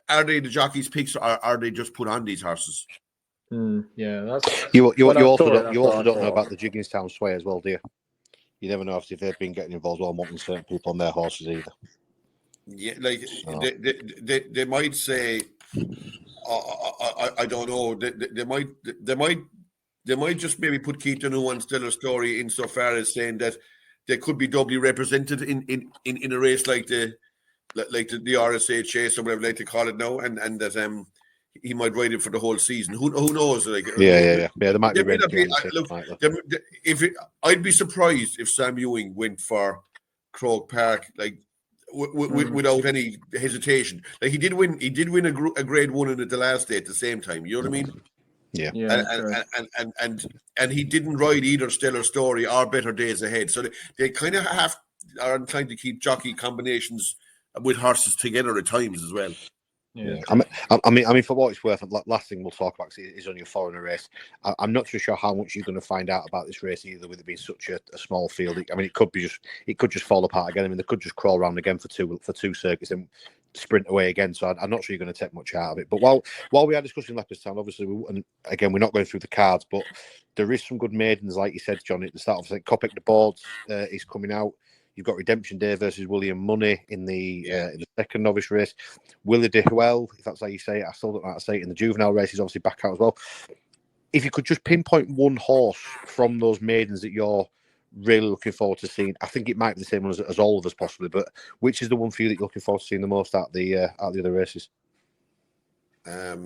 are they the jockeys' picks, or are they just put on these horses? Yeah, that's you also don't know about the Jigginstown Sway as well, do you? You never know if they've been getting involved while wanting certain people on their horses either. Yeah, like they might say, I don't know. They might just maybe put Keith Donoghue on Stellar Story insofar as saying that they could be doubly represented in a race like the RSA Chase or whatever they like to call it now, and that he might ride it for the whole season. Who knows? Like yeah. There might be. I'd be surprised if Sam Ewing went for Croke Park like without any hesitation. Like he did win a grade one in it the last day at the same time. You know what I mean? Yeah. And he didn't ride either Stellar Story or Better Days Ahead. So they kind of are inclined to keep jockey combinations with horses together at times as well. Yeah. I mean, for what it's worth, last thing we'll talk about is on your foreigner race. I'm not so sure how much you're going to find out about this race either, with it being such a small field. I mean, it could just fall apart again. I mean, they could just crawl around again for two circuits and sprint away again. So I'm not sure you're going to take much out of it. But while we are discussing Leopardstown, obviously, and again, we're not going through the cards, but there is some good maidens, like you said, John, at the start of the Kopic the Boards is coming out. You've got Redemption Day versus William Money in the second novice race. Willie de Huel, if that's how you say it, I still don't know how to say it, in the juvenile race, is obviously back out as well. If you could just pinpoint one horse from those maidens that you're really looking forward to seeing, I think it might be the same one as all of us possibly, but which is the one for you that you're looking forward to seeing the most out the other races? I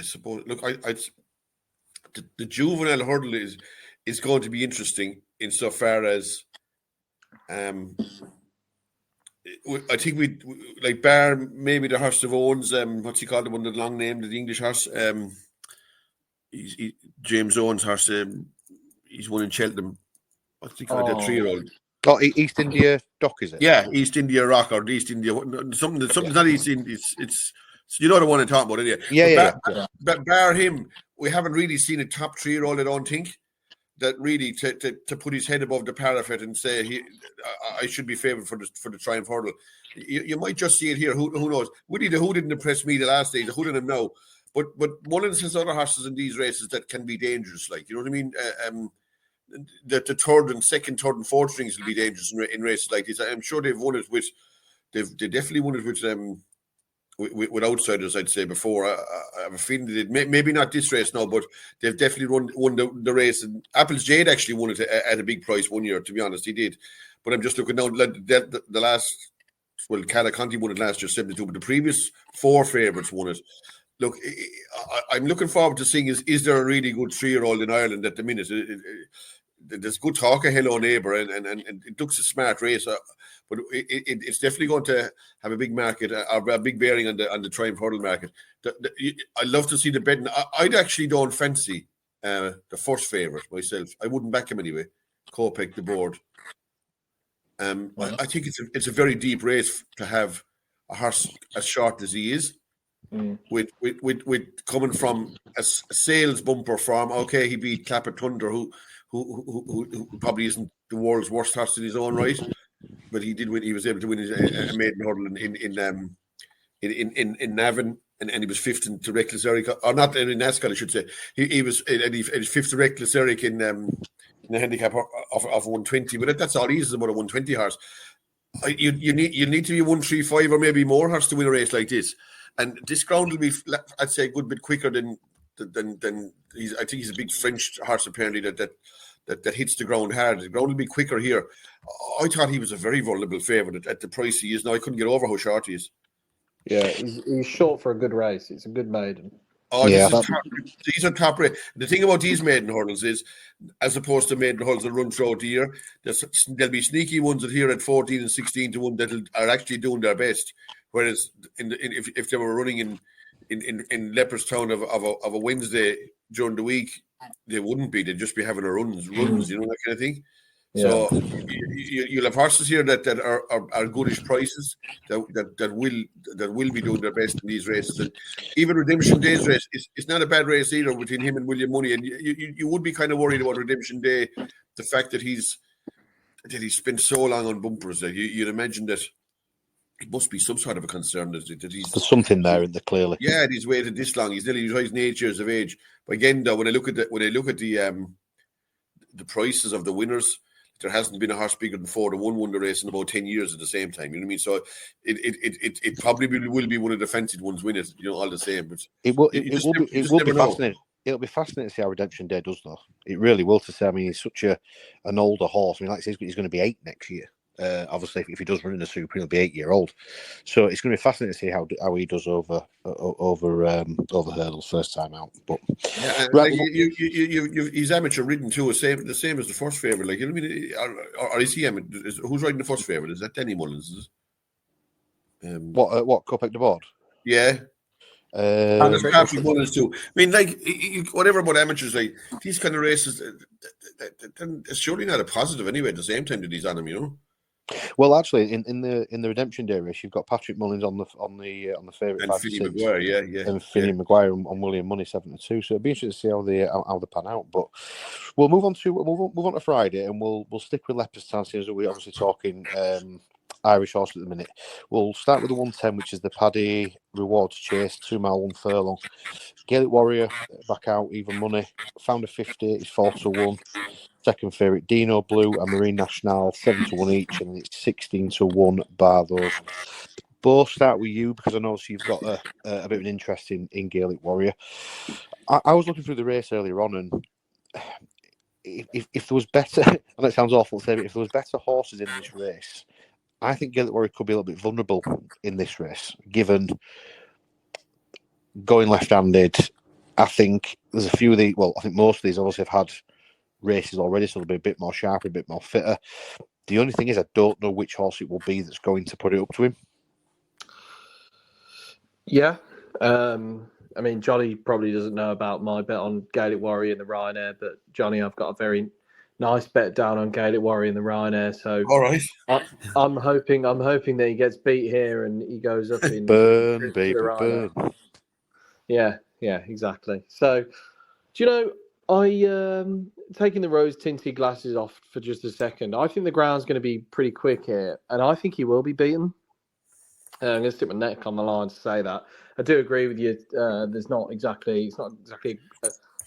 suppose. Look, the juvenile hurdle is going to be interesting insofar as I think we like bar maybe the horse of Owens, what's he called, the one with the long name, the English horse, James Owens' horse, he's won in Cheltenham. what's he called? The 3-year-old. Oh, East India Dock, is it? Yeah, East India Rock or East India something's not East India. It's you know the one I'm talking about, anyway. Yeah. But bar him, we haven't really seen a top 3-year-old. I don't think that really to put his head above the parapet and say I should be favoured for the Triumph Hurdle. You might just see it here. Who knows? Woody the Who didn't impress me the last day. The Who didn't know. But Mullins has other horses in these races that can be dangerous. Like, you know what I mean? The third, and fourth strings will be dangerous in races like this. I'm sure they've won it with. They've definitely won it with outsiders. I'd say before. I have a feeling they did. Maybe not this race now, but they've definitely won the race. And Apple's Jade actually won it at a big price one year. To be honest, he did. But I'm just looking now. The last. Well, Calaconti won it last year, 72, but the previous 4 favourites won it. Look, I'm looking forward to seeing is there a really good 3-year-old in Ireland at the minute? There's good talk of Hello Neighbour, and it looks a smart race, but it's definitely going to have a big market, or a big bearing on the Triumph Hurdle market. I'd love to see the betting. I'd actually don't fancy the first favourite myself. I wouldn't back him anyway. Kopek the board. I think it's a very deep race to have a horse as short as he is, with coming from a sales bumper form. Okay, he beat Clapper Thunder, who probably isn't the world's worst horse in his own right, but he did win. He was able to win a maiden hurdle in Navan, and he was fifth to Reckless Eric, or not in NASCAR, I should say. He was fifth to Reckless Eric in the handicap of 120, but that's all he is, about a 120 horse. You need to be 135 or maybe more horse to win a race like this, and this ground will be, I'd say, a good bit quicker than he's. I think he's a big French horse apparently that hits the ground hard. The ground will be quicker here. I thought he was a very vulnerable favourite at the price he is now. I couldn't get over how short he is. Yeah, he's short for a good race. It's a good maiden. Oh, yeah, these are top rate. The thing about these maiden hurdles is, as opposed to maiden hurdles that run throughout the year, there'll be sneaky ones that here at 14 and 16 to 1 that are actually doing their best. Whereas if they were running in Leopardstown of a Wednesday during the week, they wouldn't be. They'd just be having runs, you know, that kind of thing. Yeah. So you'll have horses here that are goodish prices that will be doing their best in these races. And even Redemption Day's race, it's not a bad race either between him and William Money. And you would be kind of worried about Redemption Day, the fact that he's spent so long on bumpers that you'd imagine that it must be some sort of a concern that he's. There's something there in the clearly. Yeah, he's waited this long. He's 8 years of age. But again, though, when I look at the prices of the winners, there hasn't been a horse bigger than 4 to 1 won the race in about 10 years at the same time. You know what I mean? So it probably will be one of the fancied ones win it. You know, all the same. But it will be fascinating. It'll be fascinating to see how Redemption Day does, though. It really will. To say, I mean, he's such an older horse. I mean, like I say, he's going to be 8 next year. Obviously, if he does run in the Super, he'll be 8-year-old. So it's going to be fascinating to see how he does over hurdles first time out. But he's amateur ridden too, the same as the first favourite. Like, you know what I mean? Or is he amateur? Who's riding the first favourite? Is that Danny Mullins? Is it? What Kopek the board? Yeah. And there's Patrick Mullins too. I mean, like, whatever about amateurs, like these kind of races, it's surely not a positive anyway. At the same time that he's on them, you know. Well, actually, in the Redemption Day race, you've got Patrick Mullins on the favourite, and Finney Maguire, yeah, and Finney Maguire and William Money 7 to 2. So it'll be interesting to see how they pan out. But we'll move on to Friday, and we'll stick with Leopardstown, since we're obviously talking Irish horse at the minute. We'll start with the 110, which is the Paddy Rewards Chase, 2 mile 1 furlong. Gaelic Warrior back out, even money. Found a 50, it's 4 to 1. Second favourite, Dino Blue and Marine National, 7 to 1 each, and it's 16 to 1 bar those. Both start with you, because I know you've got a bit of an interest in Gaelic Warrior. I was looking through the race earlier on, and if there was better, and it sounds awful to say, but if there was better horses in this race, I think Gaelic Warrior could be a little bit vulnerable in this race, given going left-handed. I think there's a few of these, well, I think most of these obviously have had races already, so they'll be a bit more sharper, a bit more fitter. The only thing is, I don't know which horse it will be that's going to put it up to him. Yeah. I mean, Johnny probably doesn't know about my bet on Gaelic Warrior in the Rein, but Johnny, I've got a very nice bet down on Gaelic Warrior in the Ryanair. So All right. I'm hoping that he gets beat here and he goes up in Burn, to baby, the Ryanair. burn. Yeah, exactly. So, do you know, I taking the rose tinted glasses off for just a second. I think the ground's going to be pretty quick here, and I think he will be beaten. I'm going to stick my neck on the line to say that. I do agree with you. It's not exactly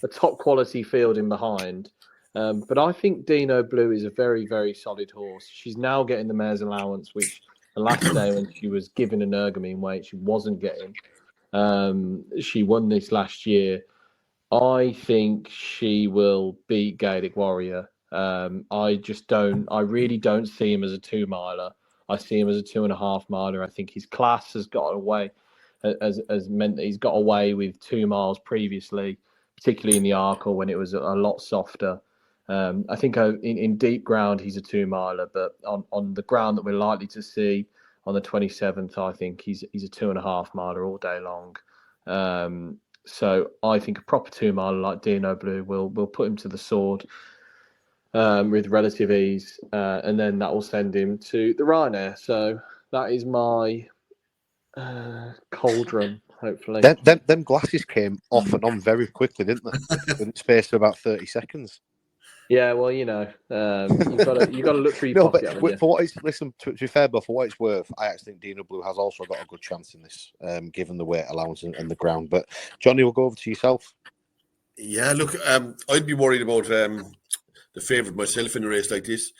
a top quality field in behind, but I think Dino Blue is a very, very solid horse. She's now getting the mare's allowance, which the last day when she was given an ergomean weight, she wasn't getting. She won this last year. I think she will beat Gaelic Warrior. I really don't see him as a 2-miler. I see him as a 2.5-miler. I think his class has got away, has meant that he's got away with 2 miles previously, particularly in the Arkle when it was a lot softer. I think in deep ground he's a 2-miler, but on the ground that we're likely to see on the 27th, I think he's a 2.5-miler all day long. So I think a proper 2-miler like Dino Blue will put him to the sword with relative ease, and then that will send him to the Ryanair. So that is my cauldron, hopefully. Them glasses came off and on very quickly, didn't they? In the space of about 30 seconds. Yeah, well, you've got to look through your No, pocket. but for what it's to be fair, but for what it's worth, I actually think Dino Blue has also got a good chance in this, given the weight allowance and the ground. But Johnny, we'll go over to yourself. Yeah, look, I'd be worried about the favourite myself in a race like this.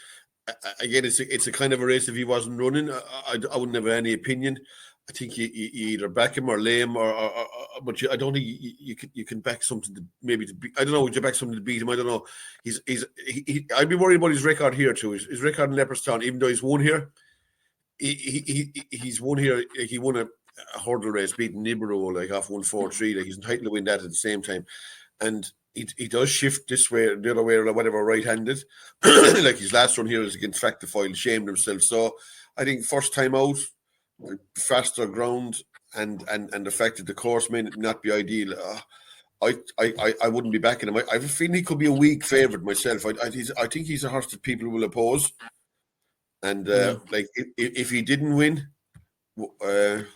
Again, it's a kind of a race. If he wasn't running, I wouldn't have any opinion. I think you either back him or lay him, but I don't think you can back something to maybe to beat. I don't know. Would you back something to beat him? I don't know. I'd be worried about his record here too. His record in Leopardstown, even though he's won here, he's won here. He won a hurdle race, beating Nibero like off 1-4-3. Like he's entitled to win that at the same time, and he does shift this way, the other way, or whatever, right-handed. Like his last run here is against Factifoil, shamed himself. So I think first time out, faster ground, and the fact that the course may not be ideal. I wouldn't be backing him. I have a feeling he could be a weak favourite myself. I think he's a horse that people will oppose. And like if he didn't win, what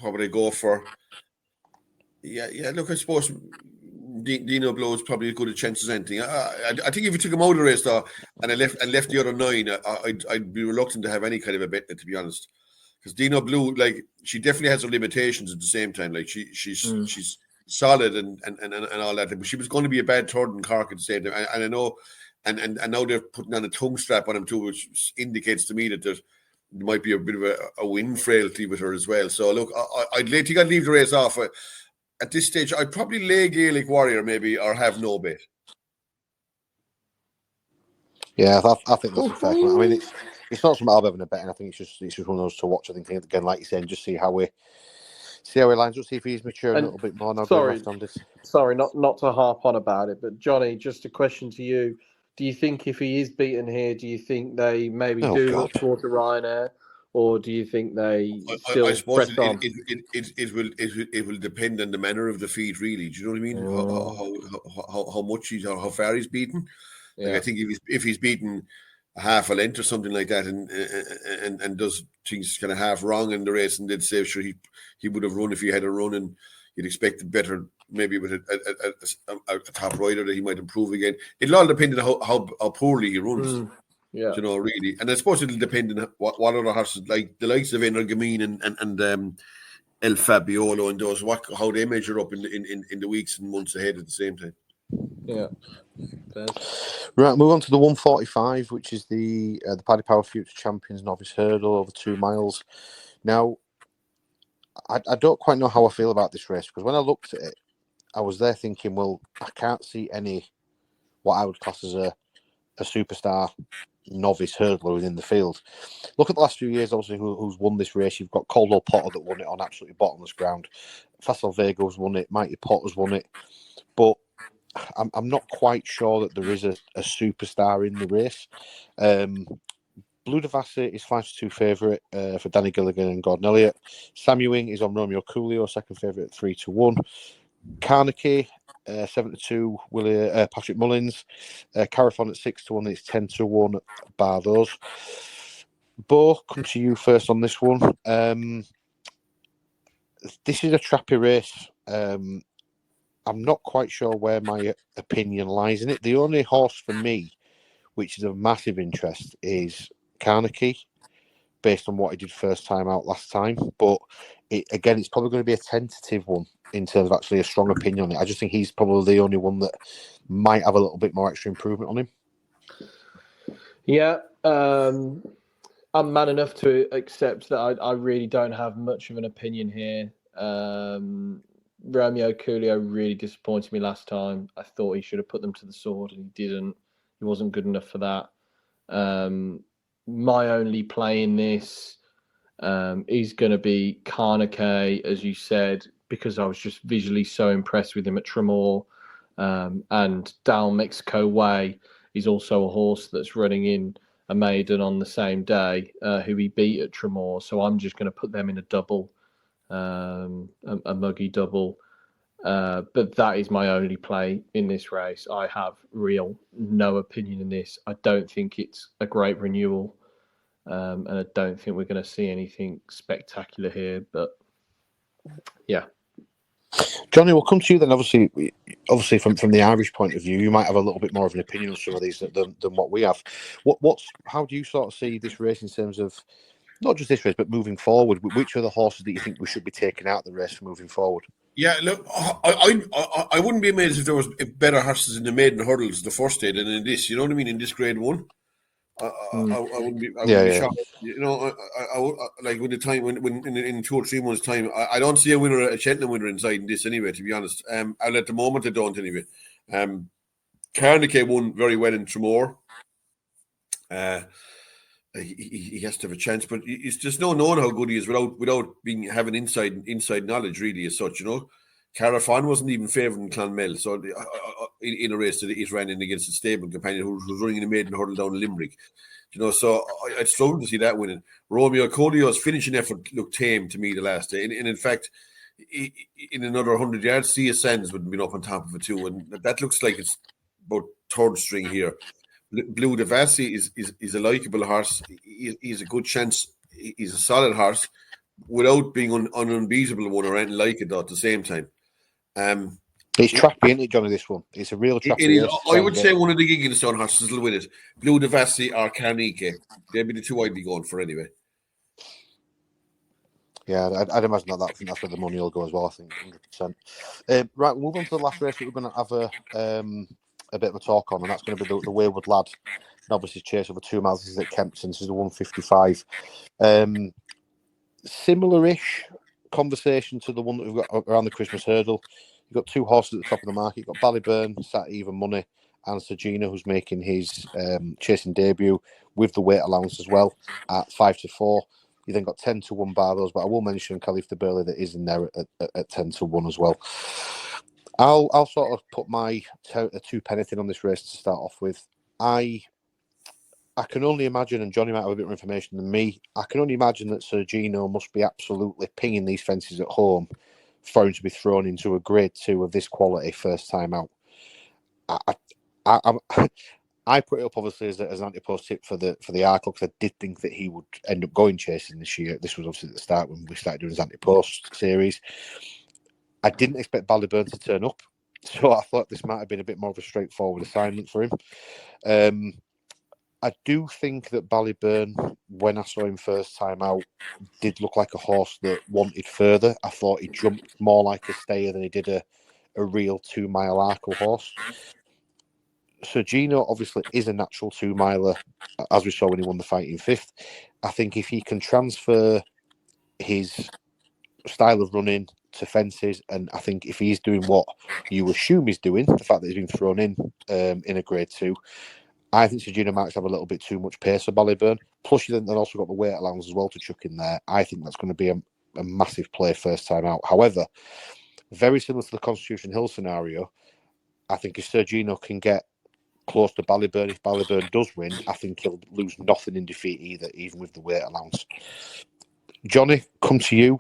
would I go for? Yeah. Look, I suppose Dino Blow is probably as good a chance as anything. I think if you took him out of the race though, and left the other 9, I'd be reluctant to have any kind of a bet, to be honest. Because Dino Blue, like, she definitely has her limitations at the same time. Like she's solid and all that. But she was going to be a bad third in Cork at the same time. And I know, and now they're putting on a tongue strap on him too, which indicates to me that there might be a bit of a wind frailty with her as well. So look, I'd think I'd leave the race off. At this stage, I'd probably lay Gaelic Warrior maybe, or have no bet. Yeah, I think that's a fair point. I mean, it's not something I've ever been betting. I think it's just one of those to watch. I think again, like you said, just see how he lines up, see if he's maturing a little bit more. Now sorry, not to harp on about it, but Johnny, just a question to you: do you think if he is beaten here, do you think they maybe look towards the Ryanair, or do you think they still press on? It will depend on the manner of defeat, really. Do you know what I mean? How much how far he's beaten. Yeah. Like, I think if he's beaten a half a length or something like that, and does things kind of half wrong in the race, and did say sure he would have run if he had a run, and you'd expect better maybe with a top rider that he might improve again. It'll all depend on how poorly he runs. Yeah, you know, really, and I suppose it'll depend on what other horses like the likes of Energamine and El Fabiolo and those how they measure up in the weeks and months ahead at the same time. Yeah. Right, move on to the 145, which is the Paddy Power Future Champions Novice Hurdle over 2 miles. Now, I don't quite know how I feel about this race, because when I looked at it, I was there thinking, well, I can't see any what I would class as a superstar novice hurdler within the field. Look at the last few years, obviously, who's won this race. You've got Caldwell Potter that won it on absolutely bottomless ground. Facile Vega's won it. Mighty Potter's won it. But I'm not quite sure that there is a superstar in the race. Blue Devassi is 5-2 favourite for Danny Gilligan and Gordon Elliott. Sam Ewing is on Romeo Coolio, second favourite at 3-1. Carnegie, 7-2, Patrick Mullins. Carafon at 6-1. It's 10-1. Bar those. Bo, come to you first on this one. This is a trappy race. I'm not quite sure where my opinion lies in it. The only horse for me, which is of massive interest, is Carnegie, based on what he did first time out last time. But it's probably going to be a tentative one in terms of actually a strong opinion on it. I just think he's probably the only one that might have a little bit more extra improvement on him. Yeah, I'm man enough to accept that I really don't have much of an opinion here. Romeo Coolio really disappointed me last time. I thought he should have put them to the sword, and he didn't. He wasn't good enough for that. My only play in this is going to be Carnegie, as you said, because I was just visually so impressed with him at Tremor. And down Mexico Way is also a horse that's running in a maiden on the same day, who he beat at Tremor. So I'm just going to put them in a double, a muggy double. But that is my only play in this race. I have no opinion in this. I don't think it's a great renewal. And I don't think we're going to see anything spectacular here. But yeah. Johnny, we'll come to you then. Obviously, from the Irish point of view, you might have a little bit more of an opinion on some of these than what we have. How do you sort of see this race in terms of not just this race, but moving forward? Which are the horses that you think we should be taking out of the race moving forward? Yeah, look, I wouldn't be amazed if there was better horses in the maiden hurdles the first day than in this. You know what I mean? In this grade one. I wouldn't be shocked. You know, I like with the time when in 2 or 3 months' time, I don't see a Cheltenham winner inside in this anyway. To be honest, at the moment I don't anyway. Carnegie won very well in Tremor. He has to have a chance, but it's just no knowing how good he is without having inside knowledge really as such. You know, Carafon wasn't even favoured in Clonmel, so in a race that he's ran in against a stable companion who was running in a maiden hurdle down Limerick. You know, so I'd struggle to see that winning. Romeo Coolio's finishing effort looked tame to me the last day, and in fact, in another 100 yards, Sia Sands would have been up on top of it too, and that looks like it's about third string here. Blue Devassi is a likeable horse. He's a good chance. He's a solid horse without being an unbeatable one or anything like it though, at the same time. It's trappy, isn't it, Johnny, this one? It's a real trappy. It is. I would say one of the Gigglestone horses will win it. Blue Devassi or Carnegie. They'd be the two I'd be going for anyway. Yeah, I'd imagine that. I think that's where the money will go as well, I think, 100%. Right, we'll move on to the last race that we're going to have a bit of a talk on, and that's going to be the Wayward Lad novices chase over 2 miles. This is at Kempton. This is the 155. Similar-ish conversation to the one that we've got around the Christmas hurdle. You've got 2 horses at the top of the market. You've got Ballyburn, sat even money, and Sir Gino, who's making his chasing debut with the weight allowance as well at 5-4. You then got 10-1 bar those, but I will mention Caliph de Burley that is in there at 10-1 as well. I'll sort of put my 2-penny thing on this race to start off with. I can only imagine, and Johnny might have a bit more information than me, I can only imagine that Sir Gino must be absolutely pinging these fences at home for him to be thrown into a grade 2 of this quality first time out. I put it up obviously as an anti-post tip for the article because I did think that he would end up going chasing this year. This was obviously at the start when we started doing his anti-post series. I didn't expect Ballyburn to turn up, so I thought this might have been a bit more of a straightforward assignment for him. I do think that Ballyburn, when I saw him first time out, did look like a horse that wanted further. I thought he jumped more like a stayer than he did a real 2-mile Arkle horse. Sir Gino obviously is a natural 2-miler, as we saw when he won the fight in 5th. I think if he can transfer his style of running to fences, and I think if he's doing what you assume he's doing, the fact that he's been thrown in a grade 2, I think Sir Gino might have a little bit too much pace for Ballyburn. Plus, you then also got the weight allowance as well to chuck in there. I think that's going to be a massive play first time out. However, very similar to the Constitution Hill scenario, I think if Sir Gino can get close to Ballyburn, if Ballyburn does win, I think he'll lose nothing in defeat either, even with the weight allowance. Johnny, come to you.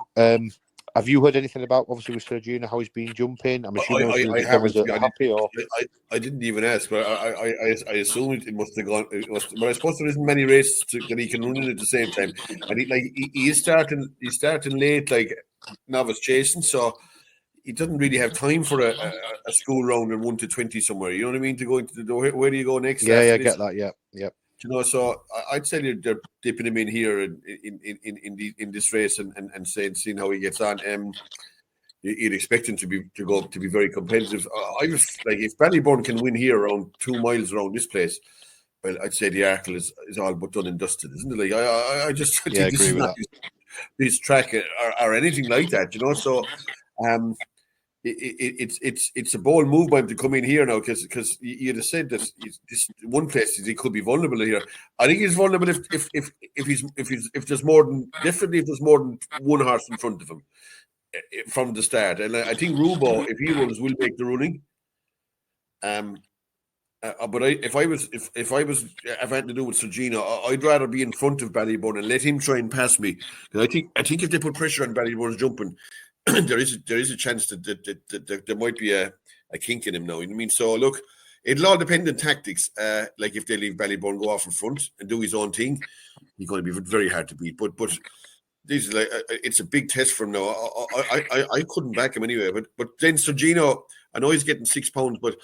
Have you heard anything about, obviously, with Sir Gino, how he's been jumping? I'm assuming I the haven't. cameras are happy, or I didn't even ask, but I assume it must have gone. But I suppose there isn't many races that he can run in at the same time. And he is starting late, like novice chasing, so he doesn't really have time for a school round and 1 to 20 somewhere. You know what I mean? To go into the door. Where do you go next? yeah, after I this? get that. Yeah. You know, so I'd say they're dipping him in here in this race and seeing how he gets on. You'd expect him to be very competitive. I just like if Ballyburn can win here around 2 miles around this place. Well, I'd say the Arkle is all but done and dusted, isn't it? Like I just think this is not his track or anything like that. You know, so it's a bold move by him to come in here now because you'd have said that this one place he could be vulnerable here. I think he's vulnerable if there's more than one horse in front of him from the start. And I think Rubo, if he runs, will make the running. But if I had to do with Sir Gino, I'd rather be in front of Ballyburn and let him try and pass me. Because I think if they put pressure on Ballyburn's jumping, there is a chance that there might be a kink in him now. You know what I mean? So look, it'll all depend on tactics. Like if they leave Ballyburn go off in front and do his own thing, he's going to be very hard to beat. But this is like it's a big test for him now. I couldn't back him anyway. But then Sir Gino, I know he's getting £6, but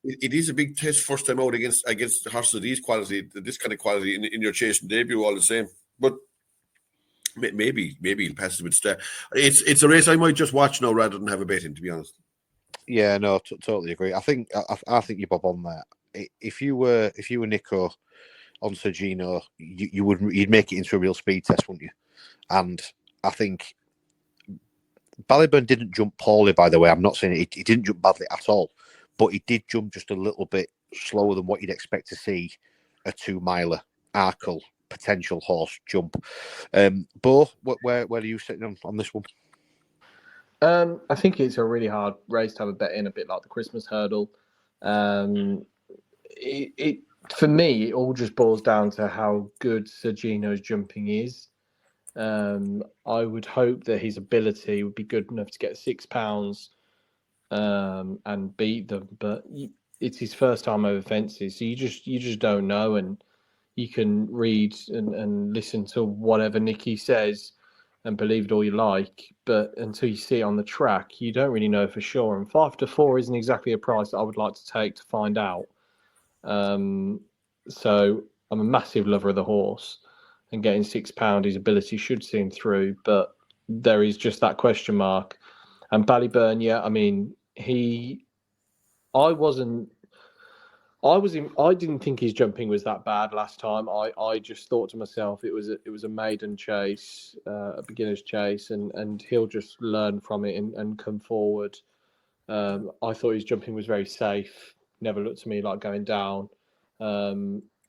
it is a big test first time out against horses of this kind of quality in your chasing debut all the same. But maybe he'll pass it with start. It's a race I might just watch now rather than have a bet in, to be honest. Yeah, no, totally agree. I think you're bob on there. If you were Nico on Sir Gino, you'd make it into a real speed test, wouldn't you? And I think Ballyburn didn't jump poorly, by the way. I'm not saying he didn't jump badly at all, but he did jump just a little bit slower than what you'd expect to see a 2-miler Arkle potential horse jump. Bo, where are you sitting on this one? I think it's a really hard race to have a bet in, a bit like the Christmas hurdle. It for me, it all just boils down to how good Sir Gino's jumping is. I would hope that his ability would be good enough to get £6 and beat them, but it's his first time over fences, so you just don't know, and you can read and listen to whatever Nicky says and believe it all you like, but until you see it on the track, you don't really know for sure. And 5 to 4 isn't exactly a price that I would like to take to find out. So I'm a massive lover of the horse, and getting £6, his ability should see him through, but there is just that question mark. And Ballyburn, yeah, I mean, I didn't think his jumping was that bad last time. I just thought to myself it was a maiden chase, a beginner's chase, and he'll just learn from it and come forward. I thought his jumping was very safe. Never looked to me like going down.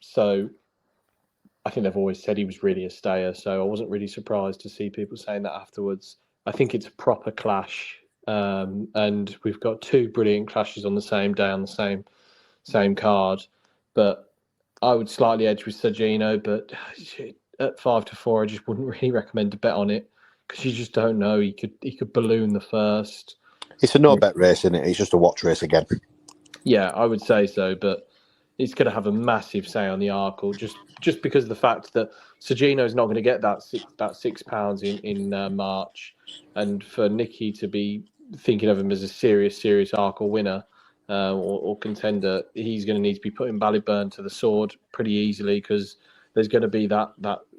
So I think they've always said he was really a stayer. So I wasn't really surprised to see people saying that afterwards. I think it's a proper clash, and we've got 2 brilliant clashes on the same day on the same card, but I would slightly edge with Sir Gino, but at 5 to 4, I just wouldn't really recommend to bet on it because you just don't know. He could balloon the first. It's a no bet race, isn't it? It's just a watch race again. Yeah, I would say so, but it's going to have a massive say on the Arkle just because of the fact that Sir Gino's not going to get that £6 in March, and for Nicky to be thinking of him as a serious Arkle winner. Or contender, he's going to need to be putting Ballyburn to the sword pretty easily because there's going to be that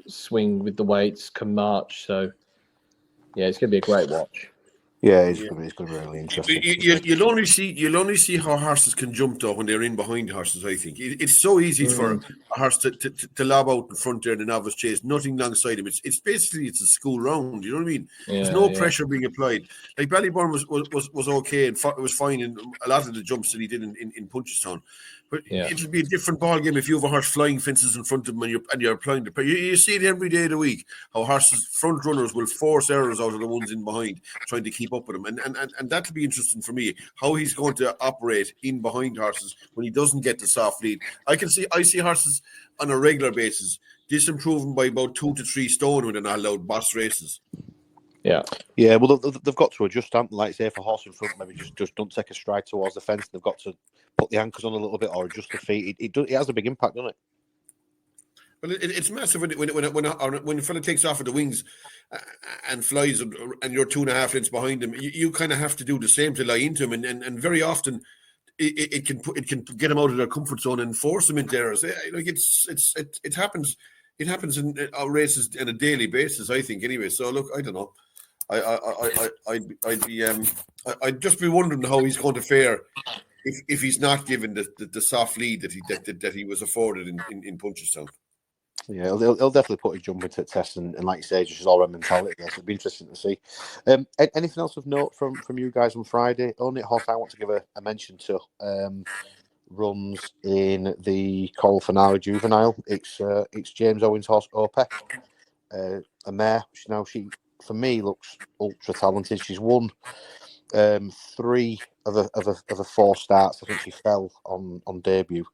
swing with the weights come March. So, yeah, it's going to be a great watch. Yeah, it's going to be really interesting. You'll only see how horses can jump though when they're in behind horses. I think it's so easy for a horse to lob out in front there in the novice chase, nothing alongside him. It's basically a school round. You know what I mean? There's no pressure being applied. Like Ballyburn was okay and it was fine in a lot of the jumps that he did in Punchestown. But it'll be a different ball game if you have a horse flying fences in front of him and you're applying the pressure. You see it every day of the week, how horses, front runners will force errors out of the ones in behind, trying to keep up with them. And that'll be interesting for me, how he's going to operate in behind horses when he doesn't get the soft lead. I see horses on a regular basis disimproving by about 2 to 3 stone when they're not allowed boss races. Yeah. Well, they've got to adjust, haven't they? Like say, if a horse in front maybe just don't take a stride towards the fence, they've got to put the anchors on a little bit or adjust the feet. It has a big impact, doesn't it? Well, it's massive when a fella takes off at the wings and flies, and you're 2.5 lengths behind him. You kind of have to do the same to lie into him, and very often it can get them out of their comfort zone and force them into errors. It happens. It happens in our races on a daily basis, I think. Anyway, so look, I don't know. I'd just be wondering how he's going to fare if he's not given the soft lead that he was afforded in Punchestown. Yeah, he'll definitely put his jumping to test, and like you say, just all around mentality. So it'll be interesting to see. Anything else of note from you guys on Friday? Only horse I want to give a mention to runs in the Coral Finale Juvenile. It's James Owen's horse Opec, a mare. She for me looks ultra talented. She's won 3 of the 4 starts. I think she fell on debut,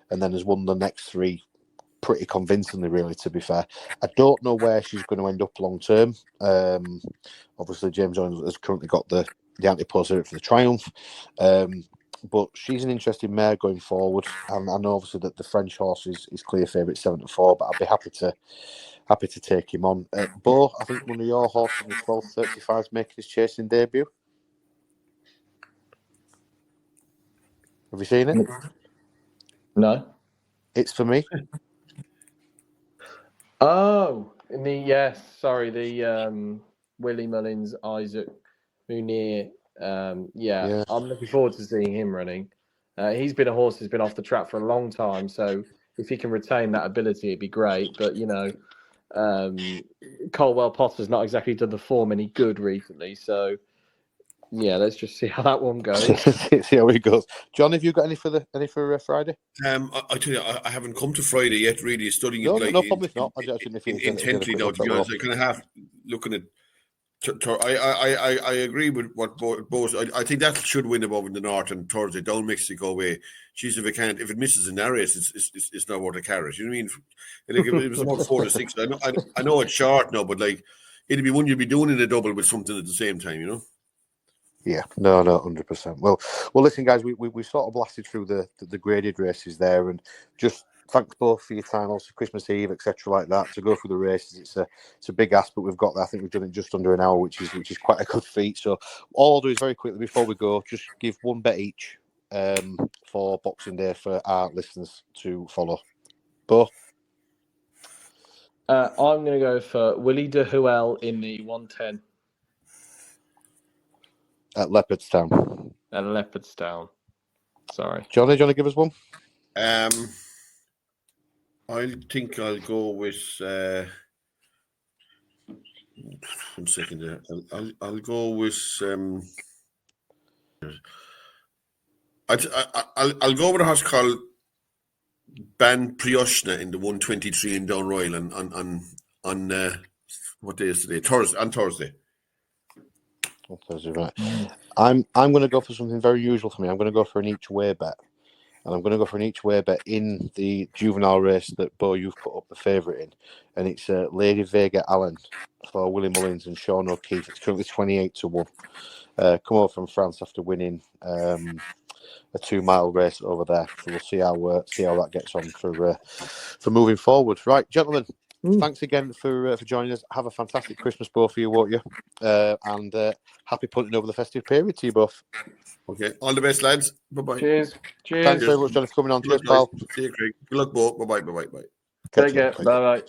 and then has won the next 3 pretty convincingly, really, to be fair. I don't know where she's going to end up long term. Obviously, James Owen has currently got the antipode for the Triumph, but she's an interesting mare going forward. And I know obviously that the French horse is clear favourite 7-4, but I'd be happy to take him on. Bo, I think one of your horses in the 12:35 is making his chasing debut. Have you seen it? No. It's For Me. Oh, the Willie Mullins, Isaac Munir. Yeah, I'm looking forward to seeing him running. He's been a horse who's been off the track for a long time, so if he can retain that ability, it'd be great. But Colwell Potter's not exactly done the form any good recently, so yeah, let's just see how that one goes. See how it goes. John, have you got any for Friday? I tell you, I haven't come to Friday yet. Really studying No, it. No, probably not. Intently now, to be honest. I kind of have looking at. I agree with what Bo. I think that should win above in the north and Thursday down Mexico way. If it misses in that race, it's not worth a carrot. You know what I mean? Like, it was about 4 to 6. I know it's short now, but like it'd be one you'd be doing in a double with something at the same time. You know. Yeah, no, 100%. Well, listen, guys, we sort of blasted through the graded races there, and just thanks both for your time, also Christmas Eve, etc., like that. To go through the races, it's a big ask, but we've got that. I think we've done it just under an hour, which is quite a good feat. So all I'll do is very quickly before we go, just give one bet each for Boxing Day for our listeners to follow. Bo? I'm going to go for Willie de Huel in the 110. At Leopardstown. At Leopardstown. Sorry. Johnny, do you want to give us one? I think I'll go with 1 second there. I'll go with I'll go with a horse called Ban Prioshna in the 123 in Down Royal on what day is today? Thursday. Thursday, right. I'm going to go for something very usual for me. I'm going to go for an each way bet. And I'm going to go for an each way bet in the juvenile race that, Bo, you've put up the favourite in. And it's Lady Vega Allen for Willie Mullins and Sean O'Keefe. It's currently 28-1. Come over from France after winning a 2-mile race over there. So we'll see how that gets on for moving forward. Right, gentlemen. Thanks again for joining us. Have a fantastic Christmas, both of you, won't you? And happy punting over the festive period to you both. Okay, all the best, lads. Bye-bye. Cheers. Thanks very much, Johnny, for coming on. Cheers, pal. See you, Craig. Good luck, both. Bye-bye. Take care. Bye-bye.